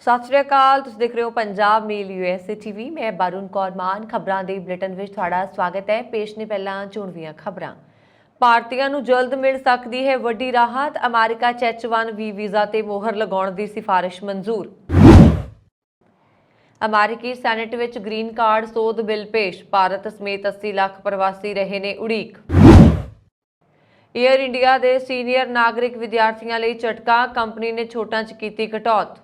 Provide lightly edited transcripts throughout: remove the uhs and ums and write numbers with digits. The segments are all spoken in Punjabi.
ਸਤਿ ਸ਼੍ਰੀ ਅਕਾਲ। ਤੁਸੀਂ ਦੇਖ ਰਹੇ ਹੋ ਪੰਜਾਬ ਮੇਲ USA ਟੀਵੀ। ਮੈਂ ਬਾਰੂਨ ਕੌਰ ਮਾਨ। ਖਬਰਾਂ ਦੇ ਬੁਲੇਟਿਨ ਵਿੱਚ ਤੁਹਾਡਾ ਸਵਾਗਤ ਹੈ। ਪੇਸ਼ ਨੇ ਪਹਿਲਾਂ ਚੋਣਵੀਆਂ ਖਬਰਾਂ। ਭਾਰਤੀਆਂ ਨੂੰ ਜਲਦ ਮਿਲ ਸਕਦੀ ਹੈ ਵੱਡੀ ਰਾਹਤ। ਅਮਰੀਕਾ 'ਚ H1B ਵੀਜ਼ਾ ਤੇ ਮੋਹਰ ਲਗਾਉਣ ਦੀ ਸਿਫਾਰਿਸ਼ ਮਨਜ਼ੂਰ। ਅਮਰੀਕੀ ਸੈਨੇਟ ਵਿੱਚ ਗ੍ਰੀਨ ਕਾਰਡ ਸੋਧ ਬਿੱਲ ਪੇਸ਼। ਭਾਰਤ ਸਮੇਤ 80 ਲੱਖ ਪ੍ਰਵਾਸੀ ਰਹੇ ਨੇ ਉਡੀਕ। ਏਅਰ ਇੰਡੀਆ ਦੇ ਸੀਨੀਅਰ ਨਾਗਰਿਕ ਵਿਦਿਆਰਥੀਆਂ ਲਈ ਝਟਕਾ। ਕੰਪਨੀ ਨੇ ਛੋਟਾਂ 'ਚ ਕੀਤੀ ਘਟੌਤ।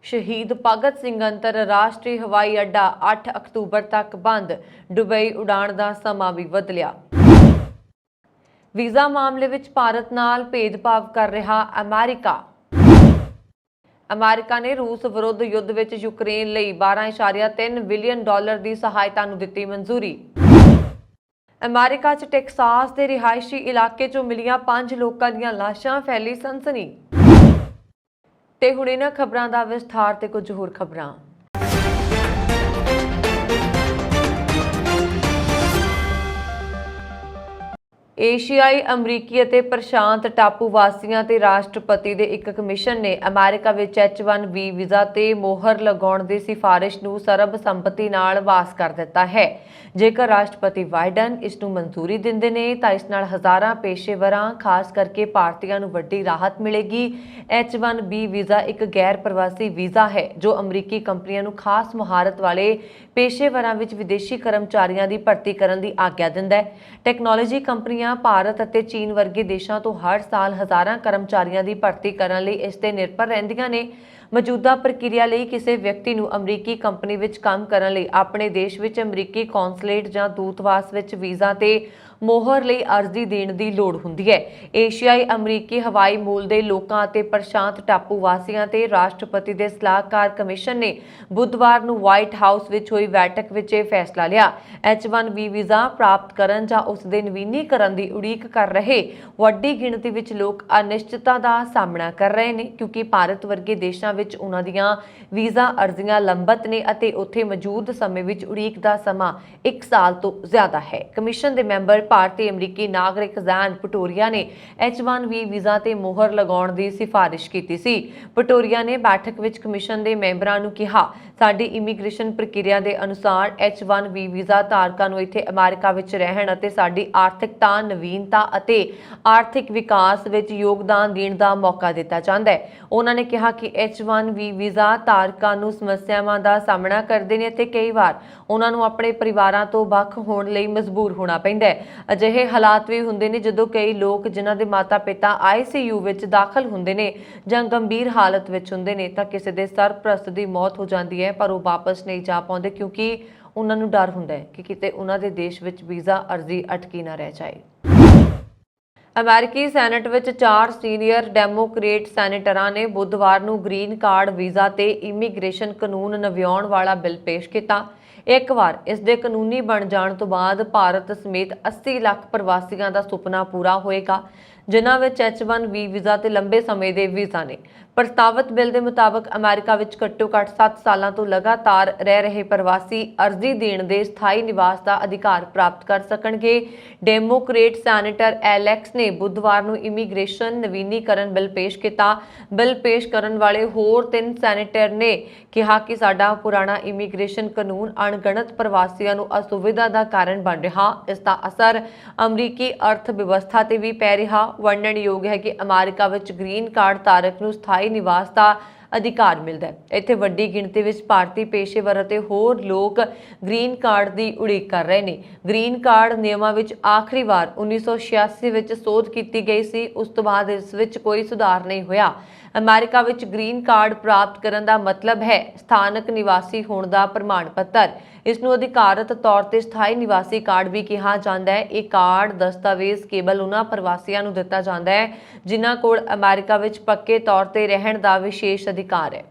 शहीद भगत सिंह अंतरराष्ट्रीय हवाई अड्डा 8 अक्तूबर तक बंद। दुबई उड़ान का समा भी बद लिया। वीज़ा मामले विच भारत नाल भेदभाव कर रहा अमेरिका। अमेरिका ने रूस विरुद्ध युद्ध विच यूक्रेन लई $12.3 बिलियन की सहायता नूं दित्ती मंजूरी। अमेरिका च टेक्सास के रिहायशी इलाके चों मिलियां 5 लोकां दीयां लाशां। फैली सनसनी। ਤੇ ਹੁਣ ਇਹਨਾਂ ਖਬਰਾਂ ਦਾ ਵਿਸਥਾਰ ਤੇ ਕੁਝ ਹੋਰ ਖਬਰਾਂ। ਏਸ਼ੀਆਈ ਅਮਰੀਕੀ ਅਤੇ ਪ੍ਰਸ਼ਾਂਤ ਟਾਪੂ ਵਾਸੀਆਂ ਤੇ ਰਾਸ਼ਟਰਪਤੀ ਦੇ ਇੱਕ ਕਮਿਸ਼ਨ ਨੇ ਅਮਰੀਕਾ ਵਿੱਚ H1B ਵੀਜ਼ਾ ਤੇ ਮੋਹਰ ਲਗਾਉਣ ਦੀ ਸਿਫਾਰਿਸ਼ ਨੂੰ ਸਰਬਸੰਮਤੀ ਨਾਲ ਪਾਸ ਕਰ ਦਿੱਤਾ ਹੈ। ਜੇਕਰ ਰਾਸ਼ਟਰਪਤੀ ਬਾਈਡਨ ਇਸ ਨੂੰ ਮਨਜ਼ੂਰੀ ਦਿੰਦੇ ਨੇ ਤਾਂ ਇਸ ਨਾਲ ਹਜ਼ਾਰਾਂ ਪੇਸ਼ੇਵਰਾਂ ਖਾਸ ਕਰਕੇ ਭਾਰਤੀਆਂ ਨੂੰ ਵੱਡੀ ਰਾਹਤ ਮਿਲੇਗੀ। H1B ਵੀਜ਼ਾ ਇੱਕ ਗੈਰ ਪ੍ਰਵਾਸੀ ਵੀਜ਼ਾ ਹੈ ਜੋ ਅਮਰੀਕੀ ਕੰਪਨੀਆਂ ਨੂੰ ਖਾਸ ਮੁਹਾਰਤ ਵਾਲੇ ਪੇਸ਼ੇਵਰਾਂ ਵਿੱਚ ਵਿਦੇਸ਼ੀ ਕਰਮਚਾਰੀਆਂ ਦੀ ਭਰਤੀ ਕਰਨ ਦੀ ਆਗਿਆ ਦਿੰਦਾ ਹੈ। ਟੈਕਨੋਲੋਜੀ ਕੰਪਨੀਆਂ ਭਾਰਤ ਅਤੇ ਚੀਨ ਵਰਗੇ ਦੇਸ਼ਾਂ ਤੋਂ ਹਰ ਸਾਲ ਹਜ਼ਾਰਾਂ ਕਰਮਚਾਰੀਆਂ ਦੀ ਭਰਤੀ ਕਰਨ ਲਈ ਇਸ ਤੇ ਨਿਰਭਰ ਰਹਿੰਦੀਆਂ ਨੇ। ਮੌਜੂਦਾ ਪ੍ਰਕਿਰਿਆ ਲਈ ਕਿਸੇ ਵਿਅਕਤੀ ਨੂੰ ਅਮਰੀਕੀ ਕੰਪਨੀ ਵਿੱਚ ਕੰਮ ਕਰਨ ਲਈ ਆਪਣੇ ਦੇਸ਼ ਵਿੱਚ ਅਮਰੀਕੀ ਕੌਂਸਲੇਟ ਜਾਂ ਦੂਤਵਾਸ ਵਿੱਚ ਵੀਜ਼ਾ ਤੇ ਮੋਹਰ ਲਈ ਅਰਜ਼ੀ ਦੇਣ ਦੀ ਲੋੜ ਹੁੰਦੀ ਹੈ। ਏਸ਼ੀਆਈ ਅਮਰੀਕੀ ਹਵਾਈ ਮੂਲ ਦੇ ਲੋਕਾਂ ਅਤੇ ਪ੍ਰਸ਼ਾਂਤ ਟਾਪੂ ਵਾਸੀਆਂ ਤੇ ਰਾਸ਼ਟਰਪਤੀ ਦੇ ਸਲਾਹਕਾਰ ਕਮਿਸ਼ਨ ਨੇ ਬੁੱਧਵਾਰ ਨੂੰ ਵਾਈਟ ਹਾਊਸ ਵਿੱਚ ਹੋਈ ਬੈਠਕ ਵਿੱਚ ਇਹ ਫੈਸਲਾ ਲਿਆ। H1B ਵੀਜ਼ਾ ਪ੍ਰਾਪਤ ਕਰਨ ਜਾਂ ਉਸ ਦੇ ਨਵੀਨੀਕਰਨ ਦੀ ਉਡੀਕ ਕਰ ਰਹੇ ਵੱਡੀ ਗਿਣਤੀ ਵਿੱਚ ਲੋਕ ਅਨਿਸ਼ਚਿਤਤਾ ਦਾ ਸਾਹਮਣਾ ਕਰ ਰਹੇ ਨੇ ਕਿਉਂਕਿ ਭਾਰਤ ਵਰਗੇ ਦੇਸ਼ਾਂ ਵਿੱਚ ਉਹਨਾਂ ਦੀਆਂ ਵੀਜ਼ਾ ਅਰਜ਼ੀਆਂ ਲੰਬਤ ਨੇ ਅਤੇ ਉੱਥੇ ਮੌਜੂਦ ਸਮੇਂ ਵਿੱਚ ਉਡੀਕ ਦਾ ਸਮਾਂ 1 ਸਾਲ ਤੋਂ ਜ਼ਿਆਦਾ ਹੈ। ਕਮਿਸ਼ਨ ਦੇ ਮੈਂਬਰ ਭਾਰਤੀ ਅਮਰੀਕੀ ਨਾਗਰਿਕ ਜ਼ੈਨ ਪਟੋਰੀਆ ਨੇ H1B ਵੀਜ਼ਾ ਤੇ ਮੋਹਰ ਲਗਾਉਣ ਦੀ ਸਿਫਾਰਿਸ਼ ਕੀਤੀ ਸੀ। ਪਟੋਰੀਆ ਨੇ ਬੈਠਕ ਵਿੱਚ ਕਮਿਸ਼ਨ ਦੇ ਮੈਂਬਰਾਂ ਨੂੰ ਕਿਹਾ, ਸਾਡੀ ਇਮੀਗ੍ਰੇਸ਼ਨ ਪ੍ਰਕਿਰਿਆ ਦੇ ਅਨੁਸਾਰ H1B ਵੀਜ਼ਾ ਧਾਰਕਾਂ ਨੂੰ ਇੱਥੇ ਅਮਰੀਕਾ ਵਿੱਚ ਰਹਿਣ ਅਤੇ ਸਾਡੀ ਆਰਥਿਕਤਾ, ਨਵੀਨਤਾ ਅਤੇ ਆਰਥਿਕ ਵਿਕਾਸ ਵਿੱਚ ਯੋਗਦਾਨ ਦੇਣ ਦਾ ਮੌਕਾ ਦਿੱਤਾ ਜਾਂਦਾ ਹੈ। ਉਹਨਾਂ ਨੇ ਕਿਹਾ ਕਿ H1B ਵੀਜ਼ਾ ਧਾਰਕਾਂ ਨੂੰ ਸਮੱਸਿਆਵਾਂ ਦਾ ਸਾਹਮਣਾ ਕਰਦੇ ਨੇ ਅਤੇ ਕਈ ਵਾਰ ਉਹਨਾਂ ਨੂੰ ਆਪਣੇ ਪਰਿਵਾਰਾਂ ਤੋਂ ਵੱਖ ਹੋਣ ਲਈ ਮਜਬੂਰ ਹੋਣਾ ਪੈਂਦਾ ਹੈ। ਅਜਿਹੇ ਹਾਲਾਤ ਵੀ ਹੁੰਦੇ ਨੇ ਜਦੋਂ ਕਈ ਲੋਕ ਜਿਨ੍ਹਾਂ ਦੇ ਮਾਤਾ-ਪਿਤਾ ICU ਵਿੱਚ ਦਾਖਲ ਹੁੰਦੇ ਨੇ ਜਾਂ ਗੰਭੀਰ ਹਾਲਤ ਵਿੱਚ ਹੁੰਦੇ ਨੇ ਤਾਂ ਕਿਸੇ ਦੇ ਸਰਪ੍ਰਸਤ ਦੀ ਮੌਤ ਹੋ ਜਾਂਦੀ ਹੈ ਪਰ ਉਹ ਵਾਪਸ ਨਹੀਂ ਜਾ ਪਾਉਂਦੇ ਕਿਉਂਕਿ ਉਹਨਾਂ ਨੂੰ ਡਰ ਹੁੰਦਾ ਹੈ ਕਿ ਕਿਤੇ ਉਹਨਾਂ ਦੇ ਦੇਸ਼ ਵਿੱਚ ਵੀਜ਼ਾ ਅਰਜ਼ੀ ਅਟਕੀ ਨਾ ਰਹਿ ਜਾਏ। ਅਮਰੀਕੀ ਸੈਨੇਟ ਵਿੱਚ 4 ਸੀਨੀਅਰ ਡੈਮੋਕ੍ਰੇਟ ਸੈਨੇਟਰਾਂ ਨੇ ਬੁੱਧਵਾਰ ਨੂੰ ਗ੍ਰੀਨ ਕਾਰਡ ਵੀਜ਼ਾ ਤੇ ਇਮੀਗ੍ਰੇਸ਼ਨ ਕਾਨੂੰਨ ਨਵਿਆਉਣ ਵਾਲਾ ਬਿੱਲ ਪੇਸ਼ ਕੀਤਾ। ਇੱਕ ਵਾਰ ਇਸ ਦੇ ਕਾਨੂੰਨੀ ਬਣ ਜਾਣ ਤੋਂ ਬਾਅਦ ਭਾਰਤ ਸਮੇਤ 80 ਲੱਖ ਪ੍ਰਵਾਸੀਆਂ ਦਾ ਸੁਪਨਾ ਪੂਰਾ ਹੋਏਗਾ ਜਿਨ੍ਹਾਂ ਵਿੱਚ H1B ਵੀਜ਼ਾ ਤੇ ਲੰਬੇ ਸਮੇਂ ਦੇ ਵੀਜ਼ਾ ਨੇ। ਪ੍ਰਸਤਾਵਿਤ ਬਿੱਲ ਦੇ ਮੁਤਾਬਕ ਅਮਰੀਕਾ ਵਿੱਚ ਘੱਟੋ-ਘੱਟ 7 ਸਾਲਾਂ ਤੋਂ ਲਗਾਤਾਰ ਰਹਿ ਰਹੇ ਪ੍ਰਵਾਸੀ ਅਰਜ਼ੀ ਦੇਣ ਦੇ ਸਥਾਈ ਨਿਵਾਸ ਦਾ ਅਧਿਕਾਰ ਪ੍ਰਾਪਤ ਕਰ ਸਕਣਗੇ। ਡੈਮੋਕ੍ਰੇਟ ਸੈਨੇਟਰ ਐਲੈਕਸ ਨੇ ਬੁੱਧਵਾਰ ਨੂੰ ਇਮੀਗ੍ਰੇਸ਼ਨ ਨਵੀਨੀਕਰਨ ਬਿੱਲ ਪੇਸ਼ ਕੀਤਾ। ਬਿੱਲ ਪੇਸ਼ ਕਰਨ ਵਾਲੇ ਹੋਰ 3 ਸੈਨੇਟਰ ਨੇ ਕਿਹਾ ਕਿ ਸਾਡਾ ਪੁਰਾਣਾ ਇਮੀਗ੍ਰੇਸ਼ਨ ਕਾਨੂੰਨ ਅਣਗਿਣਤ ਪ੍ਰਵਾਸੀਆਂ ਨੂੰ ਅਸੁਵਿਧਾ ਦਾ ਕਾਰਨ ਬਣ ਰਿਹਾ। ਇਸ ਦਾ ਅਸਰ ਅਮਰੀਕੀ ਅਰਥ ਵਿਵਸਥਾ ਤੇ ਵੀ ਪੈ ਰਿਹਾ। ਵਰਣਨਯੋਗ ਹੈ ਕਿ ਅਮਰੀਕਾ ਵਿੱਚ ਗ੍ਰੀਨ ਕਾਰਡ ਧਾਰਕ ਨੂੰ ਸਥਾਈ ਨਿਵਾਸ ਦਾ ਅਧਿਕਾਰ ਮਿਲਦਾ ਹੈ। ਇੱਥੇ ਵੱਡੀ ਗਿਣਤੀ ਵਿੱਚ ਭਾਰਤੀ ਪੇਸ਼ੇਵਰ ਅਤੇ ਹੋਰ ਲੋਕ ਗ੍ਰੀਨ ਕਾਰਡ ਦੀ ਉਡੀਕ ਕਰ ਰਹੇ ਨੇ। ਗ੍ਰੀਨ ਕਾਰਡ ਨਿਯਮਾਂ ਵਿੱਚ ਆਖਰੀ ਵਾਰ 1986 ਵਿੱਚ ਸੋਧ ਕੀਤੀ ਗਈ ਸੀ। ਉਸ ਤੋਂ ਬਾਅਦ ਇਸ ਵਿੱਚ ਕੋਈ ਸੁਧਾਰ ਨਹੀਂ ਹੋਇਆ। ਅਮਰੀਕਾ ਵਿੱਚ ਗ੍ਰੀਨ ਕਾਰਡ ਪ੍ਰਾਪਤ ਕਰਨ ਦਾ ਮਤਲਬ ਹੈ ਸਥਾਨਕ ਨਿਵਾਸੀ ਹੋਣ ਦਾ ਪ੍ਰਮਾਣ ਪੱਤਰ। ਇਸ ਨੂੰ ਅਧਿਕਾਰਤ ਤੌਰ ਤੇ ਸਥਾਈ ਨਿਵਾਸੀ ਕਾਰਡ ਵੀ ਕਿਹਾ ਜਾਂਦਾ ਹੈ। ਇਹ ਕਾਰਡ ਦਸਤਾਵੇਜ਼ ਕੇਵਲ ਉਹਨਾਂ ਪ੍ਰਵਾਸੀਆਂ ਨੂੰ ਦਿੱਤਾ ਜਾਂਦਾ ਹੈ ਜਿਨ੍ਹਾਂ ਕੋਲ ਅਮਰੀਕਾ ਵਿੱਚ ਪੱਕੇ ਤੌਰ ਤੇ ਰਹਿਣ ਦਾ ਵਿਸ਼ੇਸ਼ ਅਧਿਕਾਰ ਹੈ।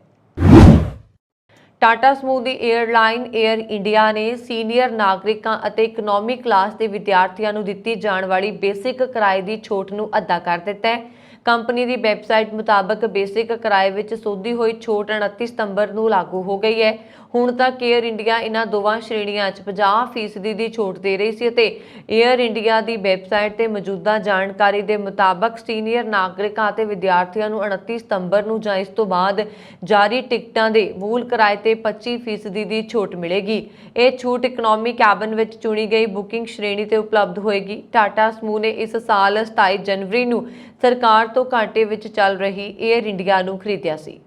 ਟਾਟਾ ਸਮੂਹ ਦੀ ਏਅਰਲਾਈਨ ਏਅਰ ਇੰਡੀਆ ਨੇ ਸੀਨੀਅਰ ਨਾਗਰਿਕਾਂ ਅਤੇ ਇਕਨੋਮੀ ਕਲਾਸ ਦੇ ਵਿਦਿਆਰਥੀਆਂ ਨੂੰ ਦਿੱਤੀ ਜਾਣ ਵਾਲੀ ਬੇਸਿਕ ਕਿਰਾਏ ਦੀ ਛੋਟ ਨੂੰ ਅੱਧਾ ਕਰ ਦਿੱਤਾ ਹੈ। ਕੰਪਨੀ ਦੀ ਵੈਬਸਾਈਟ ਮੁਤਾਬਕ ਬੇਸਿਕ ਕਿਰਾਏ ਵਿੱਚ ਸੋਧੀ ਹੋਈ ਛੋਟ 29 ਸਤੰਬਰ ਨੂੰ ਲਾਗੂ ਹੋ ਗਈ ਹੈ। ਹੁਣ ਤੱਕ 에ਅਰ ਇੰਡੀਆ ਇਹਨਾਂ ਦੋਵਾਂ ਸ਼੍ਰੇਣੀਆਂ 'ਚ 50% ਦੀ ਛੋਟ ਦੇ ਰਹੀ ਸੀ ਅਤੇ 에ਅਰ ਇੰਡੀਆ ਦੀ ਵੈਬਸਾਈਟ ਤੇ ਮੌਜੂਦਾ ਜਾਣਕਾਰੀ ਦੇ ਮੁਤਾਬਕ ਸੀਨੀਅਰ ਨਾਗਰਿਕਾਂ ਅਤੇ ਵਿਦਿਆਰਥੀਆਂ ਨੂੰ 29 ਸਤੰਬਰ ਨੂੰ ਜਾਂ ਇਸ ਤੋਂ ਬਾਅਦ ਜਾਰੀ ਟਿਕਟਾਂ ਦੇ ਮੂਲ ਕਿਰਾਏ ਤੇ 25% ਦੀ ਛੋਟ ਮਿਲੇਗੀ। ਇਹ ਛੂਟ ਇਕਨੋਮੀ ਕੈਬਨ ਵਿੱਚ ਚੁਣੀ ਗਈ ਬੁਕਿੰਗ ਸ਼੍ਰੇਣੀ ਤੇ ਉਪਲਬਧ ਹੋਏਗੀ। ਟਾਟਾ ਸਮੂਹ ਨੇ ਇਸ ਸਾਲ 27 ਜਨਵਰੀ ਨੂੰ ਸਰਕਾਰ ਤੋਂ ਘਾਟੇ ਵਿੱਚ ਚੱਲ ਰਹੀ 에ਅਰ ਇੰਡੀਆ ਨੂੰ ਖਰੀਦਿਆ ਸੀ।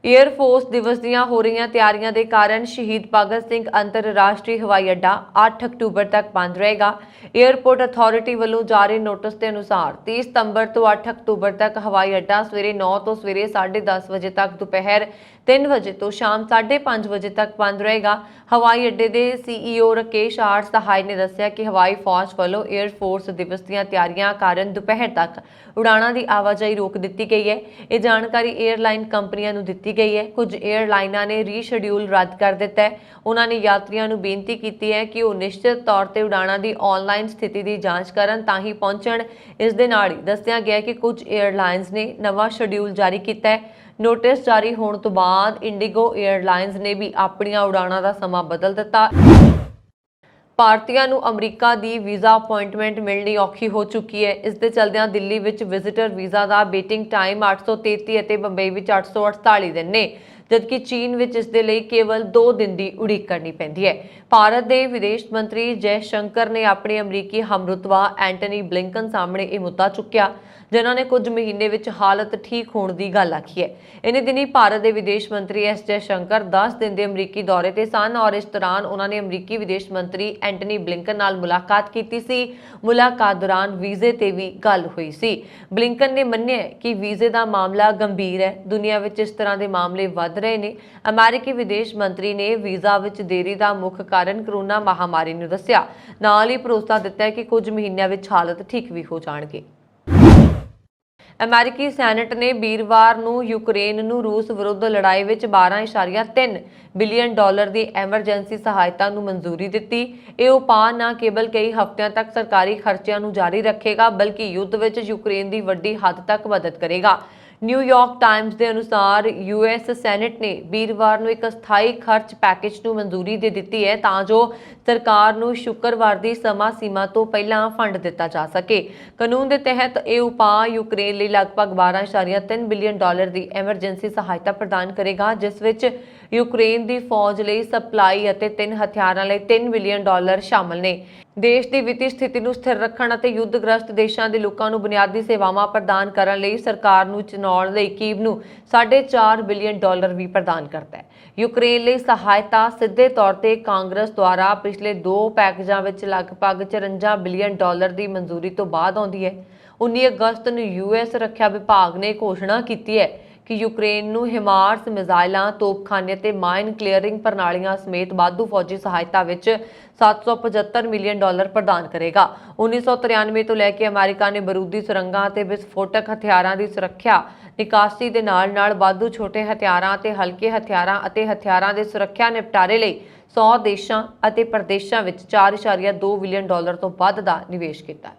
ਏਅਰ ਫੋਰਸ ਦਿਵਸ ਦੀਆਂ ਹੋ ਰਹੀਆਂ ਤਿਆਰੀਆਂ ਦੇ ਕਾਰਨ ਸ਼ਹੀਦ ਭਗਤ ਸਿੰਘ ਅੰਤਰਰਾਸ਼ਟਰੀ ਹਵਾਈ ਅੱਡਾ 8 ਅਕਤੂਬਰ ਤੱਕ ਬੰਦ ਰਹੇਗਾ। ਏਅਰਪੋਰਟ ਅਥਾਰਟੀ ਵੱਲੋਂ ਜਾਰੀ ਨੋਟਿਸ ਦੇ ਅਨੁਸਾਰ 30 ਸਤੰਬਰ ਤੋਂ 8 ਅਕਤੂਬਰ ਤੱਕ ਹਵਾਈ ਅੱਡਾ ਸਵੇਰੇ 9 ਤੋਂ ਸਵੇਰੇ 10:30 ਵਜੇ ਤੱਕ, ਦੁਪਹਿਰ 3 ਵਜੇ ਤੋਂ ਸ਼ਾਮ 5:30 ਵਜੇ ਤੱਕ ਬੰਦ ਰਹੇਗਾ। ਹਵਾਈ ਅੱਡੇ ਦੇ CEO ਰਾਕੇਸ਼ ਆਰ ਸਹਾਈ ਨੇ ਦੱਸਿਆ ਕਿ ਹਵਾਈ ਫੌਜ ਵੱਲੋਂ ਏਅਰ ਫੋਰਸ ਦਿਵਸ ਦੀਆਂ ਤਿਆਰੀਆਂ ਕਾਰਨ ਦੁਪਹਿਰ ਤੱਕ ਉਡਾਣਾਂ ਦੀ ਆਵਾਜਾਈ ਰੋਕ ਦਿੱਤੀ ਗਈ ਹੈ। ਇਹ ਜਾਣਕਾਰੀ 에ਅਰਲਾਈਨ ਕੰਪਨੀਆਂ ਨੂੰ ਦਿੱਤੀ ਗਈ ਹੈ। ਕੁਝ 에ਅਰਲਾਈਨਾਂ ਨੇ ਰੀਸ਼ੈਡਿਊਲ ਰੱਦ ਕਰ ਦਿੱਤਾ ਹੈ। ਉਹਨਾਂ ਨੇ ਯਾਤਰੀਆਂ ਨੂੰ ਬੇਨਤੀ ਕੀਤੀ ਹੈ ਕਿ ਉਹ ਨਿਸ਼ਚਿਤ ਤੌਰ ਤੇ ਉਡਾਣਾਂ ਦੀ ਆਨਲਾਈਨ ਸਥਿਤੀ ਦੀ ਜਾਂਚ ਕਰਨ ਤਾਂ ਹੀ ਪਹੁੰਚਣ। ਇਸ ਦੇ ਨਾਲ ਹੀ ਦੱਸਿਆ ਗਿਆ ਕਿ ਕੁਝ 에ਅਰਲਾਈਨਸ ਨੇ ਨਵਾਂ ਸ਼ੈਡਿਊਲ ਜਾਰੀ ਕੀਤਾ ਹੈ। ਨੋਟਿਸ ਜਾਰੀ ਹੋਣ ਤੋਂ ਬਾਅਦ ਇੰਡੀਗੋ 에ਅਰਲਾਈਨਸ ਨੇ ਵੀ ਆਪਣੀਆਂ ਉਡਾਣਾਂ ਦਾ ਸਮਾਂ ਬਦਲ ਦਿੱਤਾ। ਭਾਰਤੀਆਂ ਨੂੰ ਅਮਰੀਕਾ ਦੀ ਵੀਜ਼ਾ ਅਪਾਇੰਟਮੈਂਟ ਮਿਲਣੀ ਔਖੀ ਹੋ ਚੁੱਕੀ ਹੈ। ਇਸ ਦੇ ਚਲਦਿਆਂ ਦਿੱਲੀ ਵਿੱਚ ਵਿਜ਼ਿਟਰ ਵੀਜ਼ਾ ਦਾ ਵੇਟਿੰਗ ਟਾਈਮ 833 ਅਤੇ ਬੰਬਈ ਵਿੱਚ 848 ਦਿਨ ਨੇ, ਜਦਕਿ ਚੀਨ ਵਿੱਚ ਇਸ ਦੇ ਲਈ ਕੇਵਲ 2 ਦਿਨ ਦੀ ਉਡੀਕ ਕਰਨੀ ਪੈਂਦੀ ਹੈ। ਭਾਰਤ ਦੇ ਵਿਦੇਸ਼ ਮੰਤਰੀ ਜੈ ਸ਼ੰਕਰ ਨੇ ਆਪਣੇ ਅਮਰੀਕੀ ਹਮਰੁਤਬਾ ਐਂਟਨੀ ਬਲਿੰਕਨ ਸਾਹਮਣੇ ਇਹ ਮੁੱਦਾ ਚੁੱਕਿਆ, ਜਿਨ੍ਹਾਂ ਨੇ ਕੁਝ ਮਹੀਨੇ ਵਿੱਚ ਹਾਲਤ ਠੀਕ ਹੋਣ ਦੀ ਗੱਲ ਆਖੀ ਹੈ। ਇਨੀ ਦਿਨੀ ਭਾਰਤ ਦੇ ਵਿਦੇਸ਼ ਮੰਤਰੀ ਜੈ ਸ਼ੰਕਰ 10 ਦਿਨ ਦੇ ਅਮਰੀਕੀ ਦੌਰੇ ਤੇ ਸਨ ਔਰ ਇਸ ਦੌਰਾਨ ਉਹਨਾਂ ਨੇ ਅਮਰੀਕੀ ਵਿਦੇਸ਼ ਮੰਤਰੀ ਐਂਟਨੀ ਬਲਿੰਕਨ ਨਾਲ ਮੁਲਾਕਾਤ ਕੀਤੀ ਸੀ। ਮੁਲਾਕਾਤ ਦੌਰਾਨ ਵੀਜ਼ੇ ਤੇ ਵੀ ਗੱਲ ਹੋਈ ਸੀ। ਬਲਿੰਕਨ ਨੇ ਮੰਨਿਆ ਕਿ ਵੀਜ਼ੇ ਦਾ ਮਾਮਲਾ ਗੰਭੀਰ ਹੈ। ਦੁਨੀਆ ਵਿੱਚ ਇਸ ਤਰ੍ਹਾਂ ਦੇ ਮਾਮਲੇ ਵੱਧ ਰਹੇ ਨੇ। ਅਮਰੀਕੀ ਵਿਦੇਸ਼ ਮੰਤਰੀ ਨੇ ਵੀਜ਼ਾ ਵਿੱਚ ਦੇਰੀ ਦਾ ਮੁੱਖ ਕਾਰਨ ਕਰੋਨਾ ਮਹਾਮਾਰੀ ਨੂੰ ਦੱਸਿਆ। ਨਾਲ ਹੀ ਭਰੋਸਾ ਦਿੱਤਾ ਕਿ ਕੁਝ ਮਹੀਨਿਆਂ ਵਿੱਚ ਹਾਲਤ ਠੀਕ ਵੀ ਹੋ ਜਾਣਗੇ। ਅਮਰੀਕੀ ਸੈਨੇਟ ਨੇ ਵੀਰਵਾਰ ਨੂੰ ਯੂਕਰੇਨ ਨੂੰ ਰੂਸ ਵਿਰੁੱਧ ਲੜਾਈ ਵਿੱਚ 12.3 ਬਿਲੀਅਨ ਡਾਲਰ ਦੀ ਐਮਰਜੈਂਸੀ ਸਹਾਇਤਾ ਨੂੰ ਮਨਜ਼ੂਰੀ ਦਿੱਤੀ। ਇਹ ਉਪਾਅ ਨਾ ਕੇਵਲ ਕਈ ਹਫ਼ਤਿਆਂ ਤੱਕ ਸਰਕਾਰੀ ਖਰਚਿਆਂ ਨੂੰ ਜਾਰੀ ਰੱਖੇਗਾ, ਬਲਕਿ ਯੁੱਧ ਵਿੱਚ ਯੂਕਰੇਨ ਦੀ ਵੱਡੀ ਹੱਦ ਤੱਕ ਮਦਦ ਕਰੇਗਾ। ਨਿਊਯਾਰਕ ਟਾਈਮਜ਼ ਦੇ ਅਨੁਸਾਰ US ਸੈਨੇਟ ਨੇ ਵੀਰਵਾਰ ਨੂੰ ਇੱਕ ਅਸਥਾਈ ਖਰਚ ਪੈਕੇਜ ਨੂੰ ਮਨਜ਼ੂਰੀ ਦੇ ਦਿੱਤੀ ਹੈ ਤਾਂ ਜੋ ਸਰਕਾਰ ਨੂੰ ਸ਼ੁੱਕਰਵਾਰ ਦੀ ਸਮਾਂ ਸੀਮਾ ਤੋਂ ਪਹਿਲਾਂ ਫੰਡ ਦਿੱਤਾ ਜਾ ਸਕੇ। ਕਾਨੂੰਨ ਦੇ ਤਹਿਤ ਇਹ ਉਪਾਅ ਯੂਕਰੇਨ ਲਈ ਲਗਭਗ 12.3 ਬਿਲੀਅਨ ਡਾਲਰ ਦੀ ਐਮਰਜੈਂਸੀ ਸਹਾਇਤਾ ਪ੍ਰਦਾਨ ਕਰੇਗਾ, ਜਿਸ ਵਿੱਚ ਯੂਕਰੇਨ ਦੀ ਫੌਜ ਲਈ ਸਪਲਾਈ ਅਤੇ 3 ਹਥਿਆਰਾਂ ਲਈ 3 ਬਿਲੀਅਨ ਡਾਲਰ ਸ਼ਾਮਲ ਨੇ। ਦੇਸ਼ ਦੀ ਵਿੱਤੀ ਸਥਿਤੀ ਨੂੰ ਸਥਿਰ ਰੱਖਣ ਅਤੇ ਯੁੱਧਗ੍ਰਸਤ ਦੇਸ਼ਾਂ ਦੇ ਲੋਕਾਂ ਨੂੰ ਬੁਨਿਆਦੀ ਸੇਵਾਵਾਂ ਪ੍ਰਦਾਨ ਕਰਨ ਲਈ ਸਰਕਾਰ ਨੂੰ ਚਲਾਉਣ ਲਈ ਕੀਵ ਨੂੰ 4.5 ਬਿਲੀਅਨ ਡਾਲਰ ਵੀ ਪ੍ਰਦਾਨ ਕਰਦਾ ਹੈ। ਯੂਕਰੇਨ ਲਈ ਸਹਾਇਤਾ ਸਿੱਧੇ ਤੌਰ ਤੇ ਕਾਂਗਰਸ ਦੁਆਰਾ ਪਿਛਲੇ 2 ਪੈਕੇਜਾਂ ਵਿੱਚ ਲਗਭਗ 54 ਬਿਲੀਅਨ ਡਾਲਰ ਦੀ ਮਨਜ਼ੂਰੀ ਤੋਂ ਬਾਅਦ ਆਉਂਦੀ ਹੈ। 19 ਅਗਸਤ ਨੂੰ US ਰੱਖਿਆ ਵਿਭਾਗ ਨੇ ਘੋਸ਼ਣਾ ਕੀਤੀ ਹੈ ਕਿ ਯੂਕਰੇਨ ਨੂੰ ਹਿਮਾਰਸ ਮਿਜ਼ਾਈਲਾਂ, ਤੋਪਖਾਨੇ ਤੇ ਮਾਈਨ ਕਲੀਅਰਿੰਗ ਪ੍ਰਣਾਲੀਆਂ ਸਮੇਤ ਵਾਧੂ ਫੌਜੀ ਸਹਾਇਤਾ ਵਿੱਚ 775 ਮਿਲੀਅਨ ਡਾਲਰ ਪ੍ਰਦਾਨ ਕਰੇਗਾ। 1993 ਤੋਂ ਲੈ ਕੇ ਅਮਰੀਕਾ ਨੇ ਬਰੂਦੀ ਸੁਰੰਗਾਂ ਅਤੇ ਵਿਸਫੋਟਕ ਹਥਿਆਰਾਂ ਦੀ ਸੁਰੱਖਿਆ ਨਿਕਾਸੀ ਦੇ ਨਾਲ-ਨਾਲ ਵਾਧੂ ਛੋਟੇ ਹਥਿਆਰਾਂ ਅਤੇ ਹਲਕੇ ਹਥਿਆਰਾਂ ਅਤੇ ਹਥਿਆਰਾਂ ਦੇ ਸੁਰੱਖਿਆ ਨਿਪਟਾਰੇ ਲਈ 100 ਦੇਸ਼ਾਂ ਅਤੇ ਪ੍ਰਦੇਸ਼ਾਂ ਵਿੱਚ 4.2 ਬਿਲੀਅਨ ਡਾਲਰ ਤੋਂ ਵੱਧ ਦਾ ਨਿਵੇਸ਼ ਕੀਤਾ ਹੈ।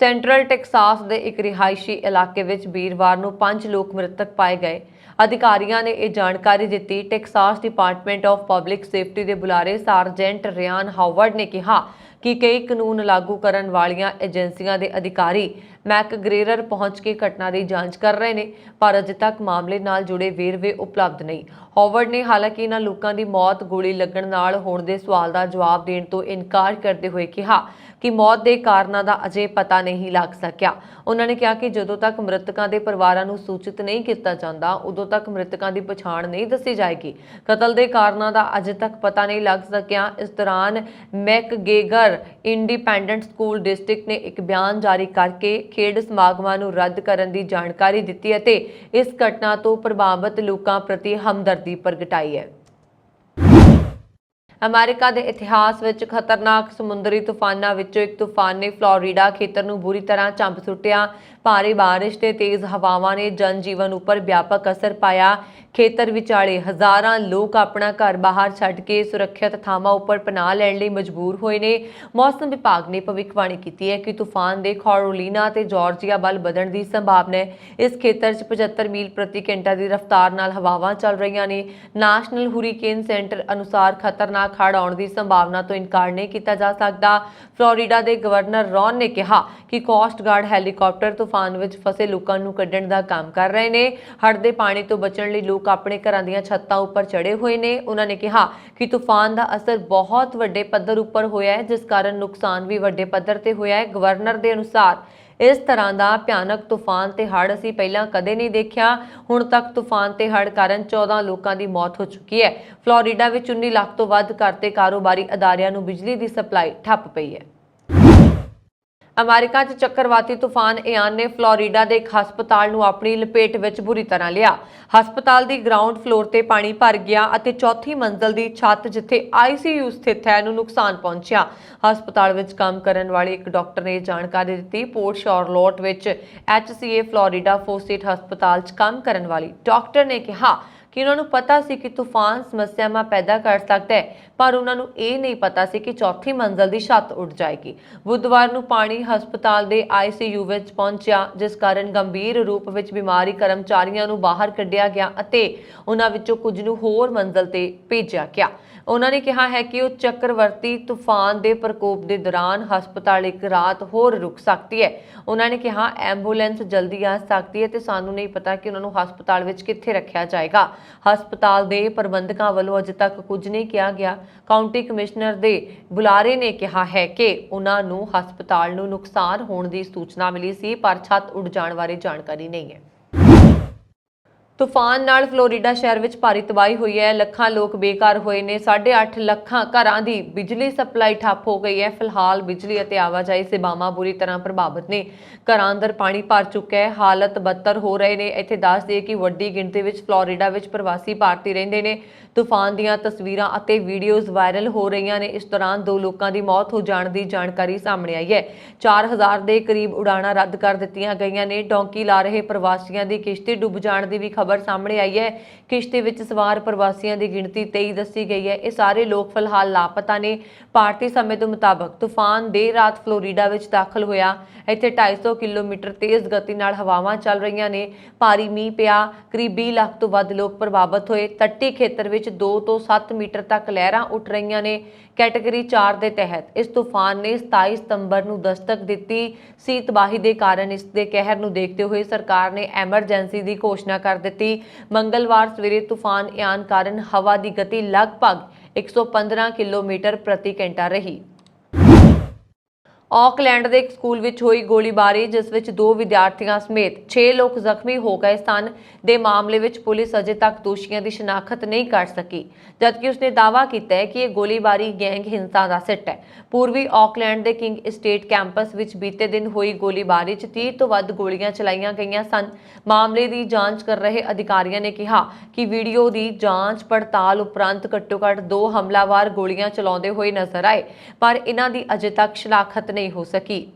ਸੈਂਟਰਲ ਟੈਕਸਾਸ ਦੇ ਇੱਕ ਰਿਹਾਇਸ਼ੀ ਇਲਾਕੇ ਵਿੱਚ ਵੀਰਵਾਰ ਨੂੰ 5 ਲੋਕ ਮ੍ਰਿਤਕ ਪਾਏ ਗਏ। ਅਧਿਕਾਰੀਆਂ ਨੇ ਇਹ ਜਾਣਕਾਰੀ ਦਿੱਤੀ। Texas department of public safety ਦੇ ਬੁਲਾਰੇ ਸਾਰਜੈਂਟ ਰਿਆਨ ਹਾਵਰਡ ਨੇ ਕਿਹਾ ਕਿ ਕਈ ਕਾਨੂੰਨ ਲਾਗੂ ਕਰਨ ਵਾਲੀਆਂ ਏਜੰਸੀਆਂ ਦੇ ਅਧਿਕਾਰੀ ਮੈਕਗ੍ਰੇਗਰ ਪਹੁੰਚ ਕੇ ਘਟਨਾ ਦੀ ਜਾਂਚ ਕਰ ਰਹੇ ਨੇ, ਪਰ ਅਜੇ ਤੱਕ ਮਾਮਲੇ ਨਾਲ ਜੁੜੇ ਵੇਰਵੇ ਉਪਲਬਧ ਨਹੀਂ। ਹਾਵਰਡ ਨੇ ਹਾਲਾਂਕਿ ਇਹਨਾਂ ਲੋਕਾਂ ਦੀ ਮੌਤ ਗੋਲੀ ਲੱਗਣ ਨਾਲ ਹੋਣ ਦੇ ਸਵਾਲ ਦਾ ਜਵਾਬ ਦੇਣ ਤੋਂ ਇਨਕਾਰ ਕਰਦੇ ਹੋਏ ਕਿਹਾ ਕਿ ਮੌਤ ਦੇ ਕਾਰਨਾਂ ਦਾ ਅਜੇ ਪਤਾ ਨਹੀਂ ਲੱਗ ਸਕਿਆ। ਉਹਨਾਂ ਨੇ ਕਿਹਾ ਕਿ ਜਦੋਂ ਤੱਕ ਮ੍ਰਿਤਕਾਂ ਦੇ ਪਰਿਵਾਰਾਂ ਨੂੰ ਸੂਚਿਤ ਨਹੀਂ ਕੀਤਾ ਜਾਂਦਾ, ਉਦੋਂ ਤੱਕ ਮ੍ਰਿਤਕਾਂ ਦੀ ਪਛਾਣ ਨਹੀਂ ਦੱਸੀ ਜਾਏਗੀ। ਕਤਲ ਦੇ ਕਾਰਨਾਂ ਦਾ ਅਜੇ ਤੱਕ ਪਤਾ ਨਹੀਂ ਲੱਗ ਸਕਿਆ। ਇਸ ਦੌਰਾਨ ਮੈਕਗ੍ਰੇਗਰ ਇੰਡੀਪੈਂਡੈਂਟ ਸਕੂਲ ਡਿਸਟ੍ਰਿਕਟ ਨੇ ਇੱਕ ਬਿਆਨ ਜਾਰੀ ਕਰਕੇ ਖੇਡ ਸਮਾਗਮਾਂ ਨੂੰ ਰੱਦ ਕਰਨ ਦੀ ਜਾਣਕਾਰੀ ਦਿੱਤੀ ਅਤੇ ਇਸ ਘਟਨਾ ਤੋਂ ਪ੍ਰਭਾਵਿਤ ਲੋਕਾਂ ਪ੍ਰਤੀ ਹਮਦਰਦੀ ਪ੍ਰਗਟਾਈ ਹੈ। ਅਮਰੀਕਾ ਦੇ ਇਤਿਹਾਸ ਵਿੱਚ ਖਤਰਨਾਕ ਸਮੁੰਦਰੀ ਤੂਫਾਨਾਂ ਵਿੱਚੋਂ ਇੱਕ ਤੂਫਾਨ ਨੇ ਫਲੋਰੀਡਾ ਖੇਤਰ ਨੂੰ ਬੁਰੀ ਤਰ੍ਹਾਂ ਝੰਬ ਸੁੱਟਿਆ। ਭਾਰੀ ਬਾਰਿਸ਼ ਤੇ ਤੇਜ਼ ਹਵਾਵਾਂ ਨੇ ਜਨਜੀਵਨ ਉੱਪਰ ਵਿਆਪਕ ਅਸਰ ਪਾਇਆ। ਖੇਤਰ ਵਿਚਾਲੇ ਹਜ਼ਾਰਾਂ ਲੋਕ ਆਪਣਾ ਘਰ ਬਾਹਰ ਛੱਡ ਕੇ ਸੁਰੱਖਿਅਤ ਥਾਵਾਂ ਉੱਪਰ ਪਨਾਹ ਲੈਣ ਲਈ ਮਜਬੂਰ ਹੋਏ ਨੇ। ਮੌਸਮ ਵਿਭਾਗ ਨੇ ਭਵਿੱਖਬਾਣੀ ਕੀਤੀ ਹੈ ਕਿ ਤੂਫਾਨ ਦੇ ਕੈਰੋਲੀਨਾ ਤੇ ਜਾਰਜੀਆ ਵੱਲ ਵਧਣ ਦੀ ਸੰਭਾਵਨਾ ਹੈ। ਇਸ ਖੇਤਰ 'ਚ 75 ਮੀਲ ਪ੍ਰਤੀ ਘੰਟਾ ਦੀ ਰਫ਼ਤਾਰ ਨਾਲ ਹਵਾਵਾਂ ਚੱਲ ਰਹੀਆਂ ਨੇ। ਨੈਸ਼ਨਲ ਹੁਰੀਕੇਨ ਸੈਂਟਰ ਅਨੁਸਾਰ ਖਤਰਨਾਕ ਹੜ੍ਹ ਆਉਣ ਦੀ ਸੰਭਾਵਨਾ ਤੋਂ ਇਨਕਾਰ ਨਹੀਂ ਕੀਤਾ ਜਾ ਸਕਦਾ। ਫਲੋਰੀਡਾ ਦੇ ਗਵਰਨਰ ਰੌਨ ਨੇ ਕਿਹਾ ਕਿ ਕੋਸਟ ਗਾਰਡ ਹੈਲੀਕਾਪਟਰ ਤੂਫਾਨ ਵਿੱਚ ਫਸੇ ਲੋਕਾਂ ਨੂੰ ਕੱਢਣ ਦਾ ਕੰਮ ਕਰ ਰਹੇ ਨੇ। ਹੜ੍ਹ ਦੇ ਪਾਣੀ ਤੋਂ ਬਚਣ ਲਈ ਲੋਕ ਆਪਣੇ ਘਰਾਂ ਦੀਆਂ ਛੱਤਾਂ ਉੱਪਰ ਚੜ੍ਹੇ ਹੋਏ ਨੇ। ਉਹਨਾਂ ਨੇ ਕਿਹਾ ਕਿ ਤੂਫਾਨ ਦਾ ਅਸਰ ਬਹੁਤ ਵੱਡੇ ਪੱਧਰ ਉੱਪਰ ਹੋਇਆ ਹੈ, ਜਿਸ ਕਾਰਨ ਨੁਕਸਾਨ ਵੀ ਵੱਡੇ ਪੱਧਰ ਤੇ ਹੋਇਆ ਹੈ। ਗਵਰਨਰ ਦੇ ਅਨੁਸਾਰ ਇਸ ਤਰ੍ਹਾਂ ਦਾ ਭਿਆਨਕ ਤੂਫਾਨ ਤੇ ਹੜ੍ਹ ਅਸੀਂ ਪਹਿਲਾਂ ਕਦੇ ਨਹੀਂ ਦੇਖਿਆ। ਹੁਣ ਤੱਕ ਤੂਫਾਨ ਤੇ ਹੜ੍ਹ ਕਾਰਨ 14 ਲੋਕਾਂ ਦੀ ਮੌਤ ਹੋ ਚੁੱਕੀ ਹੈ। ਫਲੋਰੀਡਾ ਵਿੱਚ 19 ਲੱਖ ਤੋਂ ਵੱਧ ਘਰ ਤੇ ਕਾਰੋਬਾਰੀ ਅਦਾਰਿਆਂ ਨੂੰ ਬਿਜਲੀ ਦੀ ਸਪਲਾਈ ਠੱਪ ਪਈ ਹੈ। ਅਮਰੀਕਾ 'ਚ ਚੱਕਰਵਾਤੀ ਤੂਫਾਨ ਇਆਨ ਨੇ ਫਲੋਰੀਡਾ ਦੇ ਇੱਕ ਹਸਪਤਾਲ ਨੂੰ ਆਪਣੀ ਲਪੇਟ ਵਿੱਚ ਬੁਰੀ ਤਰ੍ਹਾਂ ਲਿਆ। ਹਸਪਤਾਲ ਦੀ ਗਰਾਊਂਡ ਫਲੋਰ ਤੇ ਪਾਣੀ ਭਰ ਗਿਆ ਅਤੇ ਚੌਥੀ ਮੰਜ਼ਲ ਦੀ ਛੱਤ ਜਿੱਥੇ ICU ਸਥਿਤ ਹੈ ਨੂੰ ਨੁਕਸਾਨ ਪਹੁੰਚਿਆ। ਹਸਪਤਾਲ ਵਿੱਚ ਕੰਮ ਕਰਨ ਵਾਲੇ ਇੱਕ ਡਾਕਟਰ ਨੇ ਜਾਣਕਾਰੀ ਦਿੱਤੀ। ਪੋਰਟ ਸ਼ਾਰਲੋਟ ਵਿੱਚ HCA ਫਲੋਰੀਡਾ ਫੋਸੇਟ ਹਸਪਤਾਲ 'ਚ ਕੰਮ ਕਰਨ ਵਾਲੀ ਡਾਕਟਰ ਨੇ ਕਿਹਾ ਕਿ ਉਹਨਾਂ ਨੂੰ ਪਤਾ ਸੀ ਕਿ ਤੂਫਾਨ ਸਮੱਸਿਆਵਾਂ ਪੈਦਾ ਕਰ ਸਕਦਾ ਹੈ, ਪਰ ਉਹਨਾਂ ਨੂੰ ਇਹ ਨਹੀਂ ਪਤਾ ਸੀ ਕਿ ਚੌਥੀ ਮੰਜ਼ਲ ਦੀ ਛੱਤ ਉੱਡ ਜਾਏਗੀ। ਬੁੱਧਵਾਰ ਨੂੰ ਪਾਣੀ ਹਸਪਤਾਲ ਦੇ ICU ਵਿੱਚ ਪਹੁੰਚਿਆ, ਜਿਸ ਕਾਰਨ ਗੰਭੀਰ ਰੂਪ ਵਿੱਚ ਬਿਮਾਰੀ ਕਰਮਚਾਰੀਆਂ ਨੂੰ ਬਾਹਰ ਕੱਢਿਆ ਗਿਆ ਅਤੇ ਉਹਨਾਂ ਵਿੱਚੋਂ ਕੁਝ ਨੂੰ ਹੋਰ ਮੰਜ਼ਲ ਤੇ ਭੇਜਿਆ ਗਿਆ। ਉਹਨਾਂ ਨੇ ਕਿਹਾ ਹੈ ਕਿ ਉਹ ਚੱਕਰਵਰਤੀ ਤੂਫਾਨ ਦੇ ਪ੍ਰਕੋਪ ਦੇ ਦੌਰਾਨ ਹਸਪਤਾਲ ਇੱਕ ਰਾਤ ਹੋਰ ਰੁਕ ਸਕਦੀ ਹੈ। ਉਹਨਾਂ ਨੇ ਕਿਹਾ ਐਂਬੂਲੈਂਸ ਜਲਦੀ ਆ ਸਕਦੀ ਹੈ ਤੇ ਸਾਨੂੰ ਨਹੀਂ ਪਤਾ ਕਿ ਉਹਨਾਂ ਨੂੰ ਹਸਪਤਾਲ ਵਿੱਚ ਕਿੱਥੇ ਰੱਖਿਆ ਜਾਏਗਾ। ਹਸਪਤਾਲ ਦੇ ਪ੍ਰਬੰਧਕਾਂ ਵੱਲੋਂ ਅਜੇ ਤੱਕ ਕੁਝ ਨਹੀਂ ਕਿਹਾ ਗਿਆ। ਕਾਉਂਟੀ ਕਮਿਸ਼ਨਰ ਦੇ ਬੁਲਾਰੇ ਨੇ ਕਿਹਾ ਹੈ ਕਿ ਉਹਨਾਂ ਨੂੰ ਹਸਪਤਾਲ ਨੂੰ ਨੁਕਸਾਨ ਹੋਣ ਦੀ ਸੂਚਨਾ ਮਿਲੀ ਸੀ, ਪਰ ਛੱਤ ਉੱਡ ਜਾਣ ਬਾਰੇ ਜਾਣਕਾਰੀ ਨਹੀਂ ਹੈ। ਤੂਫਾਨ ਨਾਲ ਫਲੋਰੀਡਾ ਸ਼ਹਿਰ ਵਿੱਚ ਭਾਰੀ ਤਬਾਹੀ ਹੋਈ ਹੈ। ਲੱਖਾਂ ਲੋਕ ਬੇਘਰ ਹੋਏ ਨੇ। 8.5 ਲੱਖਾਂ ਘਰਾਂ ਦੀ ਬਿਜਲੀ ਸਪਲਾਈ ਠੱਪ ਹੋ ਗਈ ਹੈ। ਫਿਲਹਾਲ ਬਿਜਲੀ ਅਤੇ ਆਵਾਜਾਈ ਸੇਵਾਵਾਂ ਬੁਰੀ ਤਰ੍ਹਾਂ ਪ੍ਰਭਾਵਿਤ ਨੇ। ਘਰਾਂ ਅੰਦਰ ਪਾਣੀ ਭਰ ਚੁੱਕਾ ਹੈ। ਹਾਲਤ ਬੱਤਰ ਹੋ ਰਹੇ ਨੇ। ਇੱਥੇ ਦੱਸ ਦਈਏ ਕਿ ਵੱਡੀ ਗਿਣਤੀ ਵਿੱਚ ਫਲੋਰੀਡਾ ਵਿੱਚ ਪ੍ਰਵਾਸੀ ਭਾਰਤੀ ਰਹਿੰਦੇ ਨੇ। ਤੂਫਾਨ ਦੀਆਂ ਤਸਵੀਰਾਂ ਅਤੇ ਵੀਡੀਓਜ਼ ਵਾਇਰਲ ਹੋ ਰਹੀਆਂ ਨੇ। ਇਸ ਦੌਰਾਨ 2 ਲੋਕਾਂ ਦੀ ਮੌਤ ਹੋ ਜਾਣ ਦੀ ਜਾਣਕਾਰੀ ਸਾਹਮਣੇ ਆਈ ਹੈ। 4000 ਦੇ ਕਰੀਬ ਉਡਾਣਾਂ ਰੱਦ ਕਰ ਦਿੱਤੀਆਂ ਗਈਆਂ ਨੇ। ਡੌਂਕੀ ਲਾ ਰਹੇ ਪ੍ਰਵਾਸੀਆਂ ਦੀ ਕਿਸ਼ਤੀ ਡੁੱਬ ਜਾਣ ਦੀ ਵੀ ਖਬਰ ਸਾਹਮਣੇ ਆਈ ਹੈ। ਕਿਸ਼ਤੀ ਵਿੱਚ ਸਵਾਰ ਪ੍ਰਵਾਸੀਆਂ ਦੀ ਗਿਣਤੀ 23 ਦੱਸੀ ਗਈ ਹੈ। ਇਹ ਸਾਰੇ ਲੋਕ ਫਿਲਹਾਲ ਲਾਪਤਾ ਨੇ। ਭਾਰਤੀ ਸਮੇਂ ਦੇ ਮੁਤਾਬਕ ਤੂਫਾਨ ਦੇਰ ਰਾਤ ਫਲੋਰੀਡਾ ਵਿੱਚ ਦਾਖਲ ਹੋਇਆ। ਇੱਥੇ 250 ਕਿਲੋਮੀਟਰ ਤੇਜ਼ ਗਤੀ ਨਾਲ ਹਵਾਵਾਂ ਚੱਲ ਰਹੀਆਂ ਨੇ। ਭਾਰੀ ਮੀਂਹ ਪਿਆ। ਕਰੀਬ 20 ਲੱਖ ਤੋਂ ਵੱਧ ਲੋਕ ਪ੍ਰਭਾਵਿਤ ਹੋਏ। ਤੱਟੀ ਖੇਤਰ ਵਿੱਚ 2 ਤੋਂ 7 ਮੀਟਰ ਤੱਕ ਲਹਿਰਾਂ ਉੱਠ ਰਹੀਆਂ ਨੇ। ਕੈਟਾਗਰੀ 4 ਦੇ ਤਹਿਤ ਇਸ ਤੂਫਾਨ ਨੇ 27 ਸਤੰਬਰ ਨੂੰ ਦਸਤਕ ਦਿੱਤੀ ਸੀ। ਤਬਾਹੀ ਦੇ ਕਾਰਨ ਇਸ ਦੇ ਕਹਿਰ ਨੂੰ ਦੇਖਦੇ ਹੋਏ ਸਰਕਾਰ ਨੇ ਐਮਰਜੈਂਸੀ ਦੀ ਘੋਸ਼ਣਾ ਕਰ ਦਿੱਤੀ। ਮੰਗਲਵਾਰ ਸਵੇਰੇ ਤੂਫਾਨ ਇਆਨ ਕਾਰਨ ਹਵਾ ਦੀ ਗਤੀ ਲਗਭਗ 115 ਕਿਲੋਮੀਟਰ ਪ੍ਰਤੀ ਘੰਟਾ ਰਹੀ। ਆਕਲੈਂਡ ਦੇ ਇੱਕ ਸਕੂਲ ਵਿੱਚ ਹੋਈ ਗੋਲੀਬਾਰੀ, ਜਿਸ ਵਿੱਚ 2 ਵਿਦਿਆਰਥੀਆਂ ਸਮੇਤ 6 ਲੋਕ ਜ਼ਖਮੀ ਹੋ ਗਏ ਸਨ, ਦੇ ਮਾਮਲੇ ਵਿੱਚ ਪੁਲਿਸ ਅਜੇ ਤੱਕ ਦੋਸ਼ੀਆਂ ਦੀ ਸ਼ਨਾਖਤ ਨਹੀਂ ਕਰ ਸਕੀ, ਜਦਕਿ ਉਸਨੇ ਦਾਅਵਾ ਕੀਤਾ ਹੈ ਕਿ ਇਹ ਗੋਲੀਬਾਰੀ ਗੈਂਗ ਹਿੰਸਾ ਦਾ ਸਿੱਟ ਹੈ। ਪੂਰਬੀ ਆਕਲੈਂਡ ਦੇ ਕਿੰਗ ਸਟੇਟ ਕੈਂਪਸ ਵਿੱਚ ਬੀਤੇ ਦਿਨ ਹੋਈ ਗੋਲੀਬਾਰੀ 'ਚ 30 ਤੋਂ ਵੱਧ ਗੋਲੀਆਂ ਚਲਾਈਆਂ ਗਈਆਂ ਸਨ। ਮਾਮਲੇ ਦੀ ਜਾਂਚ ਕਰ ਰਹੇ ਅਧਿਕਾਰੀਆਂ ਨੇ ਕਿਹਾ ਕਿ ਵੀਡੀਓ ਦੀ ਜਾਂਚ ਪੜਤਾਲ ਉਪਰੰਤ ਘੱਟੋ-ਘੱਟ 2 ਹਮਲਾਵਰ ਗੋਲੀਆਂ ਚਲਾਉਂਦੇ ਹੋਏ ਨਜ਼ਰ ਆਏ, ਪਰ ਇਹਨਾਂ ਦੀ ਅਜੇ ਤੱਕ ਸ਼ਨਾਖਤ ਨਹੀਂ ਹੋ ਸਕੀ।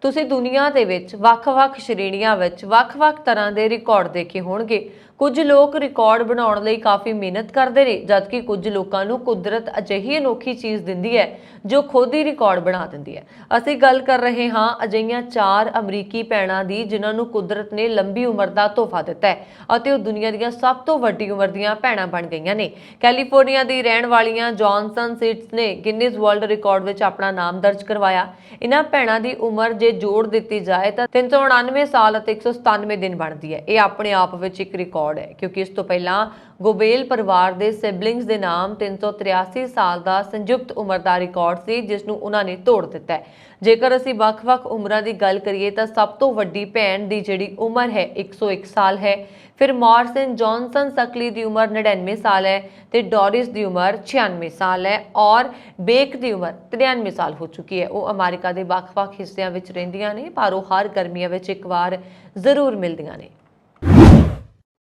ਤੁਸੀਂ ਦੁਨੀਆ ਦੇ ਵਿੱਚ ਵੱਖ-ਵੱਖ ਸ਼੍ਰੇਣੀਆਂ ਵਿੱਚ ਵੱਖ-ਵੱਖ ਤਰ੍ਹਾਂ ਦੇ ਰਿਕਾਰਡ ਦੇਖੇ ਹੋਣਗੇ। ਕੁਝ ਲੋਕ ਰਿਕਾਰਡ ਬਣਾਉਣ ਲਈ ਕਾਫੀ ਮਿਹਨਤ ਕਰਦੇ ਨੇ, ਜਦਕਿ ਕੁਝ ਲੋਕਾਂ ਨੂੰ ਕੁਦਰਤ ਅਜਿਹੀ ਅਨੋਖੀ ਚੀਜ਼ ਦਿੰਦੀ ਹੈ ਜੋ ਖੁਦ ਹੀ ਰਿਕਾਰਡ ਬਣਾ ਦਿੰਦੀ ਹੈ। ਅਸੀਂ ਗੱਲ ਕਰ ਰਹੇ ਹਾਂ ਅਜਿਹੀਆਂ 4 ਅਮਰੀਕੀ ਭੈਣਾਂ ਦੀ, ਜਿਨ੍ਹਾਂ ਨੂੰ ਕੁਦਰਤ ਨੇ ਲੰਬੀ ਉਮਰ ਦਾ ਤੋਹਫਾ ਦਿੱਤਾ ਹੈ ਅਤੇ ਉਹ ਦੁਨੀਆ ਦੀਆਂ ਸਭ ਤੋਂ ਵੱਡੀ ਉਮਰ ਦੀਆਂ ਭੈਣਾਂ ਬਣ ਗਈਆਂ ਨੇ। ਕੈਲੀਫੋਰਨੀਆ ਦੀ ਰਹਿਣ ਵਾਲੀਆਂ ਜੌਨਸਨ ਸੀਟਸ ਨੇ ਗਿਨੀਜ਼ ਵਰਲਡ ਰਿਕਾਰਡ ਵਿੱਚ ਆਪਣਾ ਨਾਮ ਦਰਜ ਕਰਵਾਇਆ। ਇਹਨਾਂ ਭੈਣਾਂ ਦੀ ਉਮਰ ਜੇ ਜੋੜ ਦਿੱਤੀ ਜਾਏ ਤਾਂ 399 ਸਾਲ ਅਤੇ 197 ਦਿਨ ਬਣਦੀ ਹੈ। ਇਹ ਆਪਣੇ ਆਪ ਵਿੱਚ ਇੱਕ ਰਿਕਾਰਡ ਹੈ, ਕਿਉਂਕਿ ਇਸ ਤੋਂ ਪਹਿਲਾਂ ਗੋਬੇਲ ਪਰਿਵਾਰ ਦੇ ਸਿਬਲਿੰਗਸ ਦੇ ਨਾਮ 383 ਸਾਲ ਦਾ ਸੰਯੁਕਤ ਉਮਰ ਦਾ ਰਿਕਾਰਡ ਸੀ, ਜਿਸ ਨੂੰ ਉਹਨਾਂ ਨੇ ਤੋੜ ਦਿੱਤਾ ਹੈ। ਜੇਕਰ ਅਸੀਂ ਵੱਖ-ਵੱਖ ਉਮਰਾਂ ਦੀ ਗੱਲ ਕਰੀਏ ਤਾਂ ਸਭ ਤੋਂ ਵੱਡੀ ਭੈਣ ਦੀ ਜਿਹੜੀ ਉਮਰ ਹੈ 101 ਸਾਲ ਹੈ। ਫਿਰ ਮੌਰਸਨ ਜੌਨਸਨ ਸਕਲੀ ਦੀ ਉਮਰ 99 ਸਾਲ ਹੈ ਤੇ ਡੋਰਿਸ ਦੀ ਉਮਰ 96 ਸਾਲ ਹੈ ਔਰ ਬੇਕ ਦੀ ਉਮਰ 93 ਸਾਲ ਹੋ ਚੁੱਕੀ ਹੈ। ਉਹ ਅਮਰੀਕਾ ਦੇ ਵੱਖ-ਵੱਖ ਹਿੱਸਿਆਂ ਵਿੱਚ ਰਹਿੰਦੀਆਂ ਨੇ, ਪਰ ਉਹ ਹਰ ਗਰਮੀਆਂ ਵਿੱਚ ਇੱਕ ਵਾਰ ਜ਼ਰੂਰ ਮਿਲਦੀਆਂ ਨੇ।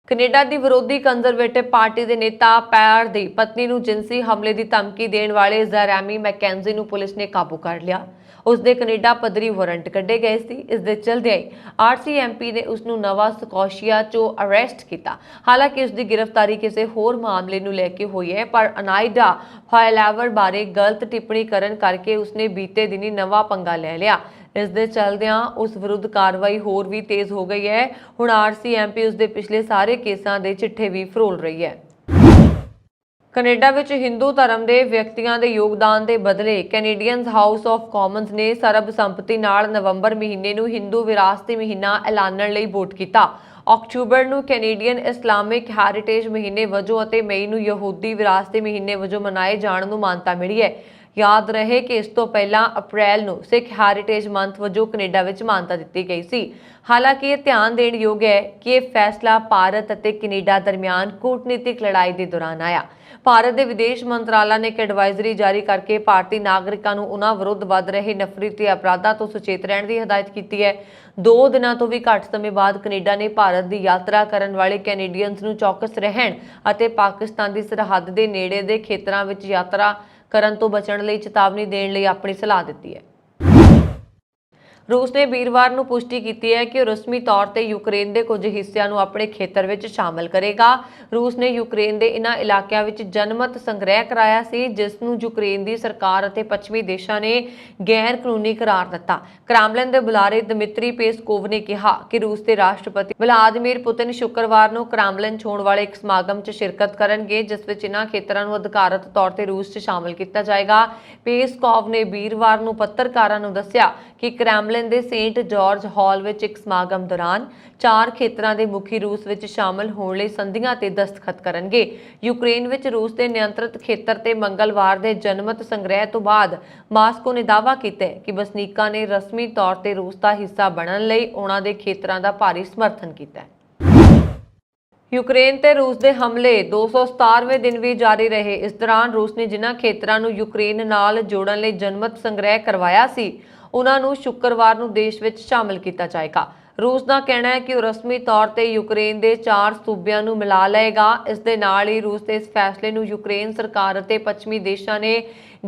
ਕੈਨੇਡਾ ਦੀ ਵਿਰੋਧੀ ਕੰਜ਼ਰਵੇਟਿਵ ਪਾਰਟੀ ਦੇ ਨੇਤਾ ਪੈਰ ਦੀ ਪਤਨੀ ਨੂੰ ਜਿੰਸੀ ਹਮਲੇ ਦੀ ਧਮਕੀ ਦੇਣ ਵਾਲੇ ਜ਼ੈਰੇਮੀ ਮੈਕੈਂਜੀ ਨੂੰ ਪੁਲਿਸ ਨੇ ਕਾਬੂ ਕਰ ਲਿਆ। ਉਸ ਦੇ ਕੈਨੇਡਾ ਪੱਧਰੀ ਵਾਰੰਟ ਕੱਢੇ ਗਏ ਸੀ। ਇਸ ਦੇ ਚਲਦਿਆਂ ਹੀ ਆਰਸੀਐਮਪੀ ਨੇ ਉਸ ਨੂੰ ਨਵਾਂ ਸਕੋਸ਼ੀਆ ਚੋਂ ਅਰੈਸਟ ਕੀਤਾ। ਹਾਲਾਂਕਿ ਉਸ ਦੀ ਗ੍ਰਿਫਤਾਰੀ ਕਿਸੇ ਹੋਰ ਮਾਮਲੇ ਨੂੰ ਲੈ ਕੇ ਹੋਈ ਹੈ, ਪਰ ਅਨਾਈਡਾ ਫਾਇਲੈਵਰ ਬਾਰੇ ਗਲਤ ਟਿੱਪਣੀ ਕਰਨ ਕਰਕੇ ਉਸਨੇ ਬੀਤੇ ਦਿਨੀ ਨਵਾਂ ਪੰਗਾ ਲੈ ਲਿਆ। ਇਸ ਦੇ ਚਲਦਿਆਂ ਉਸ ਵਿਰੁੱਧ ਕਾਰਵਾਈ ਹੋਰ ਵੀ ਤੇਜ਼ ਹੋ ਗਈ ਹੈ। ਹੁਣ ਆਰਸੀਐਮਪੀ ਉਸ ਦੇ ਪਿਛਲੇ ਸਾਰੇ ਕੇਸਾਂ ਦੇ ਚਿੱਠੇ ਵੀ ਫਰੋਲ ਰਹੀ ਹੈ। ਕੈਨੇਡਾ ਵਿੱਚ ਹਿੰਦੂ ਧਰਮ ਦੇ ਵਿਅਕਤੀਆਂ ਦੇ ਯੋਗਦਾਨ ਦੇ ਬਦਲੇ ਕੈਨੇਡੀਅਨਜ਼ ਹਾਊਸ ਆਫ ਕਾਮਨਜ਼ ਨੇ ਸਰਬਸੰਮਤੀ ਨਾਲ ਨਵੰਬਰ ਮਹੀਨੇ ਨੂੰ ਹਿੰਦੂ ਵਿਰਾਸਤੀ ਮਹੀਨਾ ਐਲਾਨਣ ਲਈ ਵੋਟ ਕੀਤਾ। ਅਕਤੂਬਰ ਨੂੰ ਕੈਨੇਡੀਅਨ ਇਸਲਾਮਿਕ ਹੈਰੀਟੇਜ ਮਹੀਨੇ ਵਜੋਂ ਅਤੇ ਮਈ ਨੂੰ ਯਹੂਦੀ ਵਿਰਾਸਤੀ ਮਹੀਨੇ ਵਜੋਂ ਮਨਾਏ ਜਾਣ ਨੂੰ ਮਾਨਤਾ ਮਿਲੀ ਹੈ। याद रहे कि इस तो पहला अप्रैल ਨੂੰ सिख हैरिटेज मंथ वजों कनेडा विच मानता दित्ती गई सी। हालांकि यह ध्यान देण योग है कि यह फैसला भारत ਅਤੇ कनेडा दरमियान कूटनीतिक लड़ाई के दौरान आया। ਭਾਰਤ ਦੇ ਵਿਦੇਸ਼ ਮੰਤਰਾਲਾ ਨੇ ਇੱਕ ਐਡਵਾਈਜ਼ਰੀ ਜਾਰੀ ਕਰਕੇ ਭਾਰਤੀ ਨਾਗਰਿਕਾਂ ਨੂੰ ਉਹਨਾਂ ਵਿਰੁੱਧ ਵੱਧ ਰਹੇ ਨਫ਼ਰਤ ਤੇ ਅਪਰਾਧਾਂ ਤੋਂ ਸੁਚੇਤ ਰਹਿਣ ਦੀ ਹਦਾਇਤ ਕੀਤੀ ਹੈ। 2 ਦਿਨਾਂ ਤੋਂ ਵੀ ਘੱਟ ਸਮੇਂ ਬਾਅਦ ਕੈਨੇਡਾ ਨੇ ਭਾਰਤ ਦੀ ਯਾਤਰਾ ਕਰਨ ਵਾਲੇ ਕੈਨੇਡੀਅਨਜ਼ ਨੂੰ ਚੌਕਸ ਰਹਿਣ ਅਤੇ ਪਾਕਿਸਤਾਨ ਦੀ ਸਰਹੱਦ ਦੇ ਨੇੜੇ ਦੇ ਖੇਤਰਾਂ ਵਿੱਚ ਯਾਤਰਾ ਕਰਨ ਤੋਂ ਬਚਣ ਲਈ ਚੇਤਾਵਨੀ ਦੇਣ ਲਈ ਆਪਣੀ ਸਲਾਹ ਦਿੱਤੀ ਹੈ। रूस ने वीरवार ਨੂੰ पुष्टि की है कि रस्मी तौर पर यूक्रेन के कुछ हिस्सों को अपने खेतर में शामिल करेगा। रूस ने यूक्रेन के इन्हां इलाकों में जनमत संग्रह कराया सी, जिसनूं यूक्रेन की सरकार और पश्चिमी देशों ने गैर कानूनी करार दिता। क्रेमलिन के बुलारे दमित्री पेस्कोव ने कहा कि रूस के राष्ट्रपति व्लादिमीर पुतिन शुक्रवार को क्रेमलिन छोड़ वाले एक समागम च शिरकत करेंगे, जिस विच इन्हां खेतरां नूं अधिकारत तौर पर रूस च शामिल किया जाएगा। पेस्कोव ने वीरवार को पत्रकारां नूं दस्सिया कि क्रेमलिन ਦੇ ਸੇਂਟ ਜਾਰਜ ਹਾਲ ਵਿੱਚ ਇੱਕ ਸਮਾਗਮ ਦੌਰਾਨ 4 ਖੇਤਰਾਂ ਦੇ ਮੁਖੀ ਰੂਸ ਵਿੱਚ ਸ਼ਾਮਲ ਹੋਣ ਲਈ ਸੰਧੀਆਂ ਤੇ ਦਸਤਖਤ ਕਰਨਗੇ। ਯੂਕਰੇਨ ਵਿੱਚ ਰੂਸ ਦੇ ਨਿਯੰਤਰਿਤ ਖੇਤਰ ਤੇ ਮੰਗਲਵਾਰ ਦੇ ਜਨਮਤ ਸੰਗ੍ਰਹਿ ਤੋਂ ਬਾਅਦ ਮਾਸਕੋ ਨੇ ਦਾਅਵਾ ਕੀਤਾ ਕਿ ਵਸਨੀਕਾਂ ਨੇ ਰਸਮੀ ਤੌਰ ਤੇ ਰੂਸ ਦਾ ਹਿੱਸਾ ਬਣਨ ਲਈ ਉਹਨਾਂ ਦੇ ਖੇਤਰਾਂ ਦਾ ਭਾਰੀ ਸਮਰਥਨ ਕੀਤਾ ਹੈ। यूक्रेन ते रूस के हमले 217वें दिन भी जारी रहे। इस दौरान रूस ने जिन्हां खेतरां नूं यूक्रेन नाल जोड़न लई जनमत संग्रह करवाया सी, उन्हां नूं शुक्रवार नूं देश विच शामिल किया जाएगा। रूस का कहना है कि वह रस्मी तौर पर यूक्रेन के 4 सूबियां नूं मिला लेगा। इस दे नाल ही रूस के इस फैसले नूं यूक्रेन सरकार और पश्चिमी देशों ने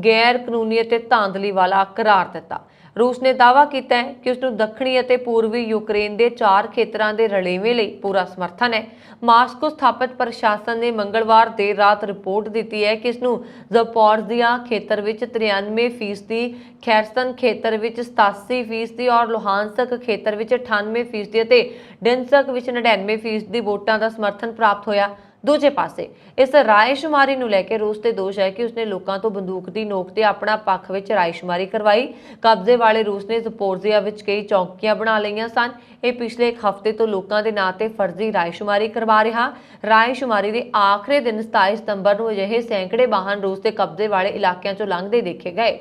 गैर कानूनी और धांधली वाला करार दिता। रूस ने दावा किया है कि उसनूं दक्षिणी और पूर्वी यूक्रेन के 4 खेतरां दे रलेवें लई पूरा समर्थन है। मास्को स्थापित प्रशासन ने मंगलवार देर रात रिपोर्ट दी है कि इसनूं ज़पोरिज़िया खेतर विच 93%, खैरसन खेतर विच 87% और लुहानस्क खेतर विच 98% ते डिनस्क विच 99% वोटां दा समर्थन प्राप्त होया। दूजे पासे इस रायशुमारी नूं लैके रूस ते दोष है कि उसने लोगों तो बंदूक की नोक ते अपना पक्ष विच रायशुमारी करवाई। कब्जे वाले रूस ने ज़पोरिज़िया विच कई चौकियां बना लईआं सन। ये पिछले एक हफ्ते तो लोगों के नां ते फर्जी रायशुमारी करवा रहा। रायशुमारी के आखिरी दिन 27 सितंबर नूं अजिहे सैकड़े वाहन रूस के कब्जे वाले इलाकों चों लंघदे देखे गए।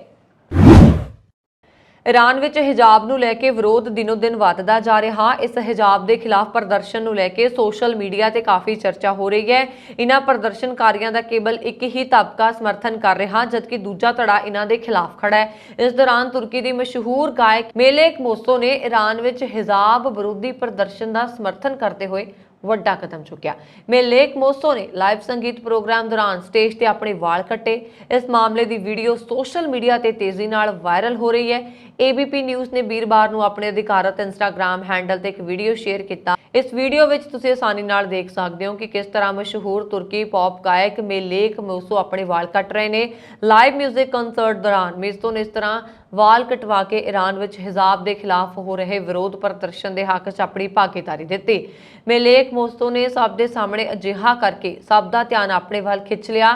ईरान विच हिजाब नूं लैके विरोध दिनों दिन वधदा जा रहा। इस हिजाब के खिलाफ प्रदर्शन नूं लैके सोशल मीडिया ते काफ़ी चर्चा हो रही है। इन्हां प्रदर्शनकारियों का केवल एक ही तबका समर्थन कर रहा, जबकि दूजा धड़ा इन्हां दे खिलाफ खड़ा है। इस दौरान तुर्की की मशहूर गायक मेलेक मोसो ने ईरान विच हिजाब विरोधी प्रदर्शन का समर्थन करते हुए ਵੱਡਾ कदम चुकिया। मेलेक मोसो ने लाइव संगीत प्रोग्राम दौरान स्टेज ते अपने वाल कट्टे। इस मामले की वीडियो सोशल मीडिया ते तेजी नाल वायरल हो रही है। एबीपी न्यूज़ ने वीरवार नूं अपने अधिकारत इंस्टाग्राम हैंडल ते एक वीडियो शेयर किया। इस वीडियो विच तुसीं आसानी नाल देख सकते हो कि किस तरह मशहूर तुर्की पॉप गायक मेलेक मोसो अपने वाल कट रहे हैं। लाइव म्यूजिक कंसर्ट दौरान मोसो ने इस तरह वाल कटवा के ईरान विच हिजाब के खिलाफ हो रहे विरोध प्रदर्शन के हक च अपनी भागीदारी दी। मेलेक मोसो ने सब के सामने अजिहा करके सब का ध्यान अपने वाल खिंच लिया।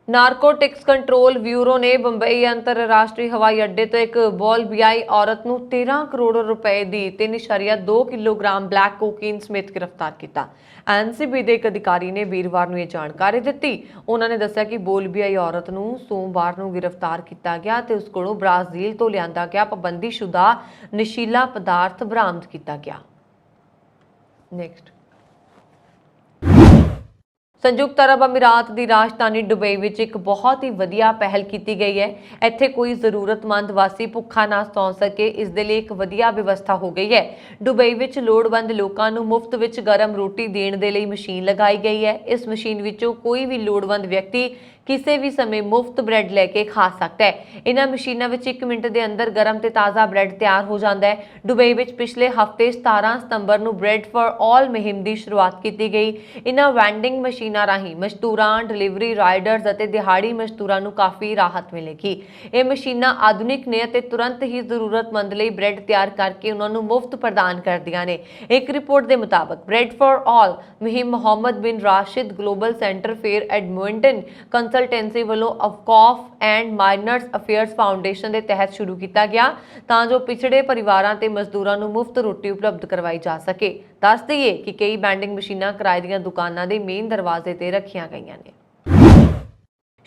नारकोटिक्स कंट्रोल ब्यूरो ने बंबई अंतरराष्ट्रीय हवाई अड्डे तो एक बोलबियाई औरत नूं 13 करोड़ रुपए की 3.2 किलोग्राम ब्लैक कोकीन समेत गिरफ्तार किया। एनसीबी के एक अधिकारी ने वीरवार नूं यह जानकारी दी। उन्होंने दस्सिया कि बोलबियाई औरत नूं सोमवार नूं गिरफ्तार किया गया तो उस कोलों ब्राजील तो लिआंदा गया पाबंदीशुदा नशीला पदार्थ बरामद किया गया। नैक्सट ਸੰਯੁਕਤ ਅਰਬ ਅਮੀਰਾਤ ਦੀ ਰਾਜਧਾਨੀ ਦੁਬਈ ਵਿੱਚ ਇੱਕ ਬਹੁਤ ਹੀ ਵਧੀਆ ਪਹਿਲ ਕੀਤੀ ਗਈ ਹੈ। ਇੱਥੇ ਕੋਈ ਜ਼ਰੂਰਤਮੰਦ ਵਾਸੀ ਭੁੱਖਾ ਨਾ ਸੌਂ ਸਕੇ, ਇਸ ਦੇ ਲਈ ਇੱਕ ਵਧੀਆ ਵਿਵਸਥਾ ਹੋ ਗਈ ਹੈ। ਦੁਬਈ ਵਿੱਚ ਲੋੜਵੰਦ ਲੋਕਾਂ ਨੂੰ ਮੁਫਤ ਵਿੱਚ ਗਰਮ ਰੋਟੀ ਦੇਣ ਦੇ ਲਈ ਮਸ਼ੀਨ ਲਗਾਈ ਗਈ ਹੈ। ਇਸ ਮਸ਼ੀਨ ਵਿੱਚੋਂ ਕੋਈ ਵੀ ਲੋੜਵੰਦ ਵਿਅਕਤੀ ਕਿਸੇ ਵੀ ਸਮੇਂ ਮੁਫਤ ਬ੍ਰੈਡ ਲੈ ਕੇ ਖਾ ਸਕਦਾ ਹੈ। ਇਹਨਾਂ ਮਸ਼ੀਨਾਂ ਵਿੱਚ 1 ਮਿੰਟ ਦੇ ਅੰਦਰ ਗਰਮ ਤੇ ਤਾਜ਼ਾ ਬ੍ਰੈਡ ਤਿਆਰ ਹੋ ਜਾਂਦਾ ਹੈ। ਦੁਬਈ ਵਿੱਚ ਪਿਛਲੇ ਹਫ਼ਤੇ 17 ਸਤੰਬਰ ਨੂੰ ਬ੍ਰੈਡ ਫॉर ਆਲ ਮੁਹਿੰਮ ਦੀ ਸ਼ੁਰੂਆਤ ਕੀਤੀ ਗਈ। ਇਹਨਾਂ ਵੈਂਡਿੰਗ ਮਸ਼ੀਨਾਂ ਰਾਹੀਂ ਮਜ਼ਦੂਰਾਂ, ਡਿਲੀਵਰੀ ਰਾਈਡਰਸ ਅਤੇ ਦਿਹਾੜੀ ਮਜ਼ਦੂਰਾਂ ਨੂੰ ਕਾਫੀ ਰਾਹਤ ਮਿਲੇਗੀ। ਇਹ ਮਸ਼ੀਨਾਂ ਆਧੁਨਿਕ ਨੇ ਅਤੇ ਤੁਰੰਤ ਹੀ ਜ਼ਰੂਰਤਮੰਦ ਲਈ ਬ੍ਰੈਡ ਤਿਆਰ ਕਰਕੇ ਉਹਨਾਂ ਨੂੰ ਮੁਫਤ ਪ੍ਰਦਾਨ ਕਰਦੀਆਂ ਨੇ। ਇੱਕ ਰਿਪੋਰਟ ਦੇ ਮੁਤਾਬਕ ਬ੍ਰੈਡ ਫॉर ਆਲ ਮੁਹਿੰਮ ਮੁਹੰਮਦ ਬਿਨ ਰਾਸ਼ਿਦ ਗਲੋਬਲ ਸੈਂਟਰ ਫੇਰ ਐਡਮਿੰਟਨ ਕੰਸਲਟੈਂਸੀ ਵੱਲੋਂ ਔਫਕੌਫ ਐਂਡ ਮਾਈਨਰਸ ਅਫੇਅਰਸ ਫਾਊਂਡੇਸ਼ਨ ਦੇ ਤਹਿਤ ਸ਼ੁਰੂ ਕੀਤਾ ਗਿਆ ਤਾਂ ਜੋ ਪਿਛੜੇ ਪਰਿਵਾਰਾਂ ਤੇ ਮਜ਼ਦੂਰਾਂ ਨੂੰ ਮੁਫਤ ਰੋਟੀ ਉਪਲਬਧ ਕਰਵਾਈ ਜਾ ਸਕੇ। ਦੱਸ ਦਈਏ ਕਿ ਕਈ ਵੈਂਡਿੰਗ ਮਸ਼ੀਨਾਂ ਕਿਰਾਏ ਦੀਆਂ ਦੁਕਾਨਾਂ ਦੇ ਮੇਨ ਦਰਵਾਜ਼ੇ ਤੇ ਰੱਖੀਆਂ ਗਈਆਂ ਨੇ।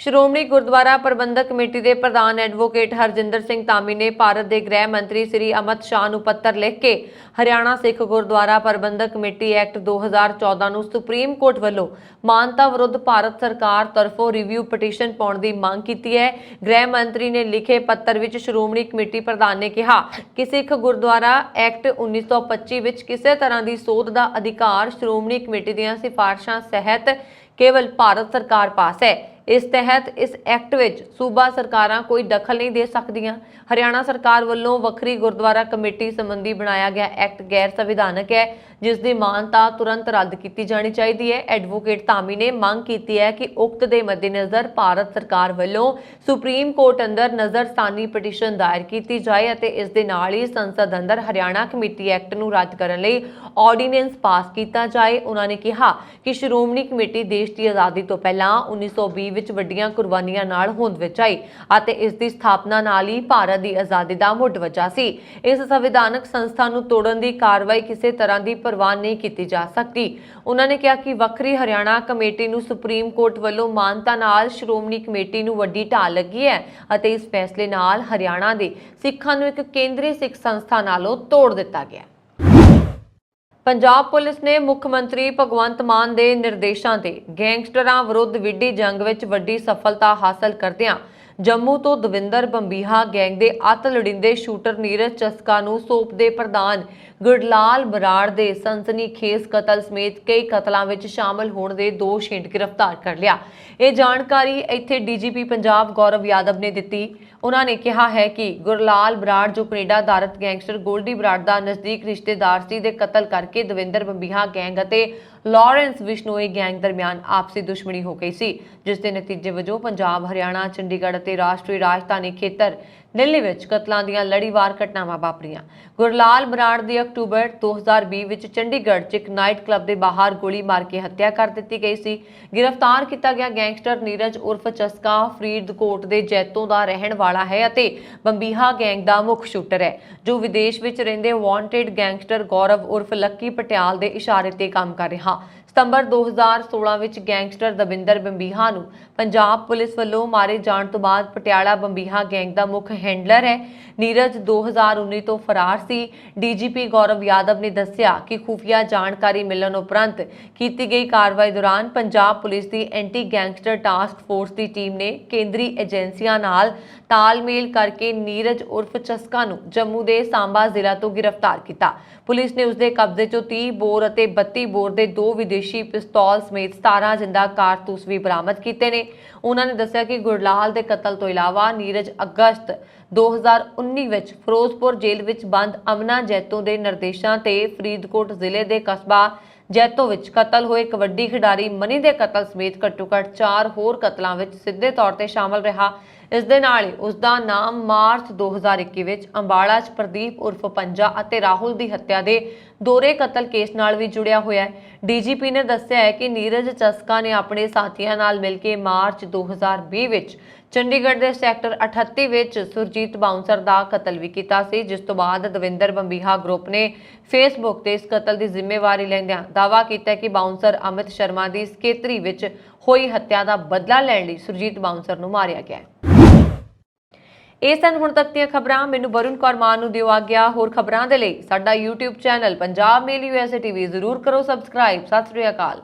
ਸ਼੍ਰੋਮਣੀ ਗੁਰਦੁਆਰਾ ਪ੍ਰਬੰਧਕ ਕਮੇਟੀ ਦੇ ਪ੍ਰਧਾਨ ਐਡਵੋਕੇਟ ਹਰਜਿੰਦਰ ਸਿੰਘ ਧਾਮੀ ਨੇ ਭਾਰਤ ਦੇ ਗ੍ਰਹਿ ਮੰਤਰੀ ਸ੍ਰੀ ਅਮਿਤ ਸ਼ਾਹ ਨੂੰ ਪੱਤਰ ਲਿਖ ਕੇ ਹਰਿਆਣਾ ਸਿੱਖ ਗੁਰਦੁਆਰਾ ਪ੍ਰਬੰਧਕ ਕਮੇਟੀ ਐਕਟ 2014 ਨੂੰ ਸੁਪਰੀਮ ਕੋਰਟ ਵੱਲੋਂ ਮਾਨਤਾ ਵਿਰੁੱਧ ਭਾਰਤ ਸਰਕਾਰ ਤਰਫੋਂ ਰਿਵਿਊ ਪਟੀਸ਼ਨ ਪਾਉਣ ਦੀ ਮੰਗ ਕੀਤੀ ਹੈ। ਗ੍ਰਹਿ ਮੰਤਰੀ ਨੇ ਲਿਖੇ ਪੱਤਰ ਵਿੱਚ ਸ਼੍ਰੋਮਣੀ ਕਮੇਟੀ ਪ੍ਰਧਾਨ ਨੇ ਕਿਹਾ ਕਿ ਸਿੱਖ ਗੁਰਦੁਆਰਾ ਐਕਟ 1925 ਵਿੱਚ ਕਿਸੇ ਤਰ੍ਹਾਂ ਦੀ ਸੋਧ ਦਾ ਅਧਿਕਾਰ ਸ਼੍ਰੋਮਣੀ ਕਮੇਟੀ ਦੀਆਂ ਸਿਫਾਰਸ਼ਾਂ ਸਹਿਤ ਕੇਵਲ ਭਾਰਤ ਸਰਕਾਰ ਪਾਸ ਹੈ। ਇਸ ਤਹਿਤ ਇਸ ਐਕਟ ਵਿੱਚ ਸੂਬਾ ਸਰਕਾਰਾਂ ਕੋਈ ਦਖਲ ਨਹੀਂ ਦੇ ਸਕਦੀਆਂ। ਹਰਿਆਣਾ ਸਰਕਾਰ ਵੱਲੋਂ ਵੱਖਰੀ ਗੁਰਦੁਆਰਾ ਕਮੇਟੀ ਸੰਬੰਧੀ ਬਣਾਇਆ ਗਿਆ ਐਕਟ ਗੈਰ ਸੰਵਿਧਾਨਕ ਹੈ, ਜਿਸ ਦੀ ਮਾਨਤਾ ਤੁਰੰਤ ਰੱਦ ਕੀਤੀ ਜਾਣੀ ਚਾਹੀਦੀ ਹੈ। ਐਡਵੋਕੇਟ ਧਾਮੀ ਨੇ ਮੰਗ ਕੀਤੀ ਹੈ ਕਿ ਉਕਤ ਦੇ ਮੱਦੇਨਜ਼ਰ ਭਾਰਤ ਸਰਕਾਰ ਵੱਲੋਂ ਸੁਪਰੀਮ ਕੋਰਟ ਅੰਦਰ ਨਜ਼ਰਸਾਨੀ ਪਟੀਸ਼ਨ ਦਾਇਰ ਕੀਤੀ ਜਾਏ ਅਤੇ ਇਸ ਦੇ ਨਾਲ ਹੀ ਸੰਸਦ ਅੰਦਰ ਹਰਿਆਣਾ ਕਮੇਟੀ ਐਕਟ ਨੂੰ ਰੱਦ ਕਰਨ ਲਈ ਆਰਡੀਨੈਂਸ ਪਾਸ ਕੀਤਾ ਜਾਏ। ਉਹਨਾਂ ਨੇ ਕਿਹਾ ਕਿ ਸ਼੍ਰੋਮਣੀ ਕਮੇਟੀ ਦੇਸ਼ ਦੀ ਆਜ਼ਾਦੀ ਤੋਂ ਪਹਿਲਾਂ 1920 ਵਿੱਚ ਵੱਡੀਆਂ ਕੁਰਬਾਨੀਆਂ ਨਾਲ ਹੋਂਦ ਵਿੱਚ ਆਈ ਅਤੇ ਇਸ ਦੀ ਸਥਾਪਨਾ ਨਾਲ ਹੀ ਭਾਰਤ ਦੀ ਆਜ਼ਾਦੀ ਦਾ ਮੁੱਢ ਵੱਜਾ ਸੀ। ਇਸ ਸੰਵਿਧਾਨਕ ਸੰਸਥਾ ਨੂੰ ਤੋੜਨ ਦੀ ਕਾਰਵਾਈ ਕਿਸੇ ਤਰ੍ਹਾਂ ਦੀ ਪਰਵਾਹ ਨਹੀਂ ਕੀਤੀ ਜਾ ਸਕਦੀ। ਉਹਨਾਂ ਨੇ ਕਿਹਾ ਕਿ ਵੱਖਰੀ ਹਰਿਆਣਾ ਕਮੇਟੀ ਨੂੰ ਸੁਪਰੀਮ ਕੋਰਟ ਵੱਲੋਂ ਮਾਨਤਾ ਨਾਲ ਸ਼੍ਰੋਮਣੀ ਕਮੇਟੀ ਨੂੰ ਵੱਡੀ ਢਾਲ ਲੱਗੀ ਹੈ ਅਤੇ ਇਸ ਫੈਸਲੇ ਨਾਲ ਹਰਿਆਣਾ ਦੇ ਸਿੱਖਾਂ ਨੂੰ ਇੱਕ ਕੇਂਦਰੀ ਸਿੱਖ ਸੰਸਥਾ ਨਾਲੋਂ ਤੋੜ ਦਿੱਤਾ ਗਿਆ। ਪੰਜਾਬ ਪੁਲਿਸ ਨੇ ਮੁੱਖ ਮੰਤਰੀ ਭਗਵੰਤ ਮਾਨ ਦੇ ਨਿਰਦੇਸ਼ਾਂ ਤੇ ਗੈਂਗਸਟਰਾਂ ਵਿਰੁੱਧ ਵਿੱਢੀ ਜੰਗ ਵਿੱਚ ਵੱਡੀ ਸਫਲਤਾ ਹਾਸਲ ਕਰਦਿਆਂ ਜੰਮੂ ਤੋਂ ਦਵਿੰਦਰ ਬੰਬੀਹਾ ਗੈਂਗ ਦੇ ਅੱਤ ਲੜਿੰਦੇ ਸ਼ੂਟਰ ਨੀਰਜ ਚਸਕਾ ਨੂੰ ਸੋਪ ਦੇ ਪ੍ਰਧਾਨ ਗੁਰਲਾਲ ਬਰਾੜ ਦੇ ਸਨਸਨੀਖੇਜ਼ ਕਤਲ ਸਮੇਤ ਕਈ ਕਤਲਾਂ ਵਿੱਚ ਸ਼ਾਮਲ ਹੋਣ ਦੇ ਦੋਸ਼ ਹੇਠ ਗ੍ਰਿਫਤਾਰ ਕਰ ਲਿਆ। ਇਹ ਜਾਣਕਾਰੀ ਇੱਥੇ ਡੀਜੀਪੀ ਪੰਜਾਬ ਗੌਰਵ ਯਾਦਵ ਨੇ ਦਿੱਤੀ। ਉਹਨਾਂ ਨੇ ਕਿਹਾ ਹੈ ਕਿ ਗੁਰਲਾਲ ਬਰਾੜ ਜੋ ਕੈਨੇਡਾ ਆਧਾਰਿਤ ਗੈਂਗਸਟਰ ਗੋਲਡੀ ਬਰਾੜ ਦਾ ਨਜ਼ਦੀਕ ਰਿਸ਼ਤੇਦਾਰ ਸੀ ਦੇ ਕਤਲ ਕਰਕੇ ਦਵਿੰਦਰ ਬੰਬੀਹਾ ਗੈਂਗ ਅਤੇ ਲਾਰੈਂਸ ਬਿਸ਼ਨੋਈ ਗੈਂਗ ਦਰਮਿਆਨ ਆਪਸੀ ਦੁਸ਼ਮਣੀ ਹੋ ਗਈ ਸੀ, ਜਿਸ ਦੇ ਨਤੀਜੇ ਵਜੋਂ ਪੰਜਾਬ, ਹਰਿਆਣਾ, ਚੰਡੀਗੜ੍ਹ ਅਤੇ ਰਾਸ਼ਟਰੀ ਰਾਜਧਾਨੀ ਖੇਤਰ ਦਿੱਲੀ ਵਿੱਚ ਕਤਲਾਂ ਦੀਆਂ ਲੜੀਵਾਰ ਘਟਨਾਵਾਂ ਵਾਪਰੀਆਂ। ਗੁਰਲਾਲ ਬਰਾੜ ਦੀ ਅਕਤੂਬਰ 2020 ਵਿੱਚ ਚੰਡੀਗੜ੍ਹ 'ਚ ਇੱਕ ਨਾਈਟ ਕਲੱਬ ਦੇ ਬਾਹਰ ਗੋਲੀ ਮਾਰ ਕੇ ਹੱਤਿਆ ਕਰ ਦਿੱਤੀ ਗਈ ਸੀ। ਗ੍ਰਿਫਤਾਰ ਕੀਤਾ ਗਿਆ ਗੈਂਗਸਟਰ ਨੀਰਜ ਉਰਫ ਚਸਕਾ ਫਰੀਦਕੋਟ ਦੇ ਜੈਤੋਂ ਦਾ ਰਹਿਣ ਵਾਲਾ ਹੈ ਅਤੇ ਬੰਬੀਹਾ ਗੈਂਗ ਦਾ ਮੁੱਖ ਸ਼ੂਟਰ ਹੈ, ਜੋ ਵਿਦੇਸ਼ ਵਿੱਚ ਰਹਿੰਦੇ ਵਾਂਟਡ ਗੈਂਗਸਟਰ ਗੌਰਵ ਉਰਫ ਲੱਕੀ ਪਟਿਆਲ ਦੇ ਇਸ਼ਾਰੇ ਤੇ ਕੰਮ ਕਰ ਰਿਹਾ। ਸਤੰਬਰ 2016 ਵਿੱਚ ਗੈਂਗਸਟਰ ਦਵਿੰਦਰ ਬੰਬੀਹਾ ਨੂੰ ਪੰਜਾਬ ਪੁਲਿਸ ਵੱਲੋਂ ਮਾਰੇ ਜਾਣ ਤੋਂ ਬਾਅਦ ਪਟਿਆਲਾ ਬੰਬੀਹਾ ਗੈਂਗ ਦਾ ਮੁੱਖ ਹੈਂਡਲਰ ਹੈ। ਨੀਰਜ 2019 ਤੋਂ ਫਰਾਰ ਸੀ। ਡੀਜੀਪੀ ਗੌਰਵ ਯਾਦਵ ਨੇ ਦੱਸਿਆ ਕਿ ਖੁਫੀਆ ਜਾਣਕਾਰੀ ਮਿਲਣ ਉਪਰੰਤ ਕੀਤੀ ਗਈ ਕਾਰਵਾਈ ਦੌਰਾਨ ਪੰਜਾਬ ਪੁਲਿਸ ਦੀ ਐਂਟੀ ਗੈਂਗਸਟਰ ਟਾਸਕ ਫੋਰਸ ਦੀ ਟੀਮ ਨੇ ਕੇਂਦਰੀ ਏਜੰਸੀਆਂ ਨਾਲ ਤਾਲਮੇਲ ਕਰਕੇ ਨੀਰਜ ਉਰਫ ਚਸਕਾ ਨੂੰ ਜੰਮੂ ਦੇ ਸਾਂਬਾ ਜ਼ਿਲ੍ਹਾ ਤੋਂ ਗ੍ਰਿਫਤਾਰ ਕੀਤਾ। ਪੁਲਿਸ ਨੇ ਉਸ ਦੇ ਕਬਜ਼ੇ ਚੋਂ 30 ਬੋਰ ਅਤੇ 32 ਬੋਰ ਦੇ 2 ਵਿਦੇਸ਼ੀ ਪਿਸਤੌਲ ਸਮੇਤ 17 ਜਿੰਦਾ ਕਾਰਤੂਸ ਵੀ ਬਰਾਮਦ ਕੀਤੇ ਨੇ। ਉਹਨਾਂ ਨੇ ਦੱਸਿਆ ਕਿ ਗੁਰਲਾਲ ਦੇ ਕਤਲ ਤੋਂ ਇਲਾਵਾ ਨੀਰਜ ਅਗਸਤ 2019 ਵਿੱਚ ਫਿਰੋਜ਼ਪੁਰ ਜੇਲ੍ਹ ਵਿੱਚ ਬੰਦ ਅਮਨਾ ਜੈਤੋਂ ਦੇ ਨਿਰਦੇਸ਼ਾਂ ਤੇ ਫਰੀਦਕੋਟ ਜ਼ਿਲ੍ਹੇ ਦੇ ਕਸਬਾ ਜੈਤੋ ਵਿੱਚ ਕਤਲ ਹੋਏ ਕਬੱਡੀ ਖਿਡਾਰੀ ਮਨੀ ਦੇ ਕਤਲ ਸਮੇਤ ਘੱਟੋ-ਘੱਟ 4 ਹੋਰ ਕਤਲਾਂ ਵਿੱਚ ਸਿੱਧੇ ਤੌਰ ਤੇ ਸ਼ਾਮਲ ਰਿਹਾ। ਇਸ ਦੇ ਨਾਲ ਹੀ ਉਸ ਦਾ ਨਾਮ ਮਾਰਚ 2021 ਵਿੱਚ ਅੰਬਾਲਾ 'ਚ ਪ੍ਰਦੀਪ ਉਰਫ ਪੰਜਾ ਅਤੇ ਰਾਹੁਲ ਦੀ ਹੱਤਿਆ ਦੇ ਦੋਹਰੇ ਕਤਲ ਕੇਸ ਨਾਲ ਵੀ ਜੁੜਿਆ ਹੋਇਆ ਹੈ। ਡੀਜੀਪੀ ਨੇ ਦੱਸਿਆ ਹੈ ਕਿ ਨੀਰਜ ਚਸਕਾ ਨੇ ਆਪਣੇ ਸਾਥੀਆਂ ਨਾਲ ਮਿਲ ਕੇ ਮਾਰਚ 2020 ਵਿੱਚ ਚੰਡੀਗੜ੍ਹ ਦੇ ਸੈਕਟਰ 38 ਵਿੱਚ ਸੁਰਜੀਤ ਬਾਉਂਸਰ ਦਾ ਕਤਲ ਵੀ ਕੀਤਾ ਸੀ, ਜਿਸ ਤੋਂ ਬਾਅਦ ਦਵਿੰਦਰ ਬੰਬੀਹਾ ਗਰੁੱਪ ਨੇ ਫੇਸਬੁੱਕ ਤੇ ਇਸ ਕਤਲ ਦੀ ਜ਼ਿੰਮੇਵਾਰੀ ਲੈਂਦਿਆਂ ਦਾਅਵਾ ਕੀਤਾ ਕਿ ਬਾਉਂਸਰ ਅਮਿਤ ਸ਼ਰਮਾ ਦੀ ਸਕੇਤਰੀ ਵਿੱਚ ਹੋਈ ਹੱਤਿਆ ਦਾ ਬਦਲਾ ਲੈਣ ਲਈ ਸੁਰਜੀਤ ਬਾਉਂਸਰ ਨੂੰ ਮਾਰਿਆ ਗਿਆ ਹੈ। ਇਹ ਸਨ ਹੁਣ ਤੱਕ ਦੀਆਂ ਖਬਰਾਂ। ਮੈਨੂੰ ਵਰੁਣ ਕੌਰ ਮਾਨ ਨੂੰ ਦਿਓ ਆਗਿਆ। ਹੋਰ ਖਬਰਾਂ ਦੇ ਲਈ ਸਾਡਾ YouTube ਚੈਨਲ ਪੰਜਾਬ ਮੇਲ USA TV ਜ਼ਰੂਰ ਕਰੋ ਸਬਸਕ੍ਰਾਈਬ। ਸਤਿ ਸ੍ਰੀ ਅਕਾਲ।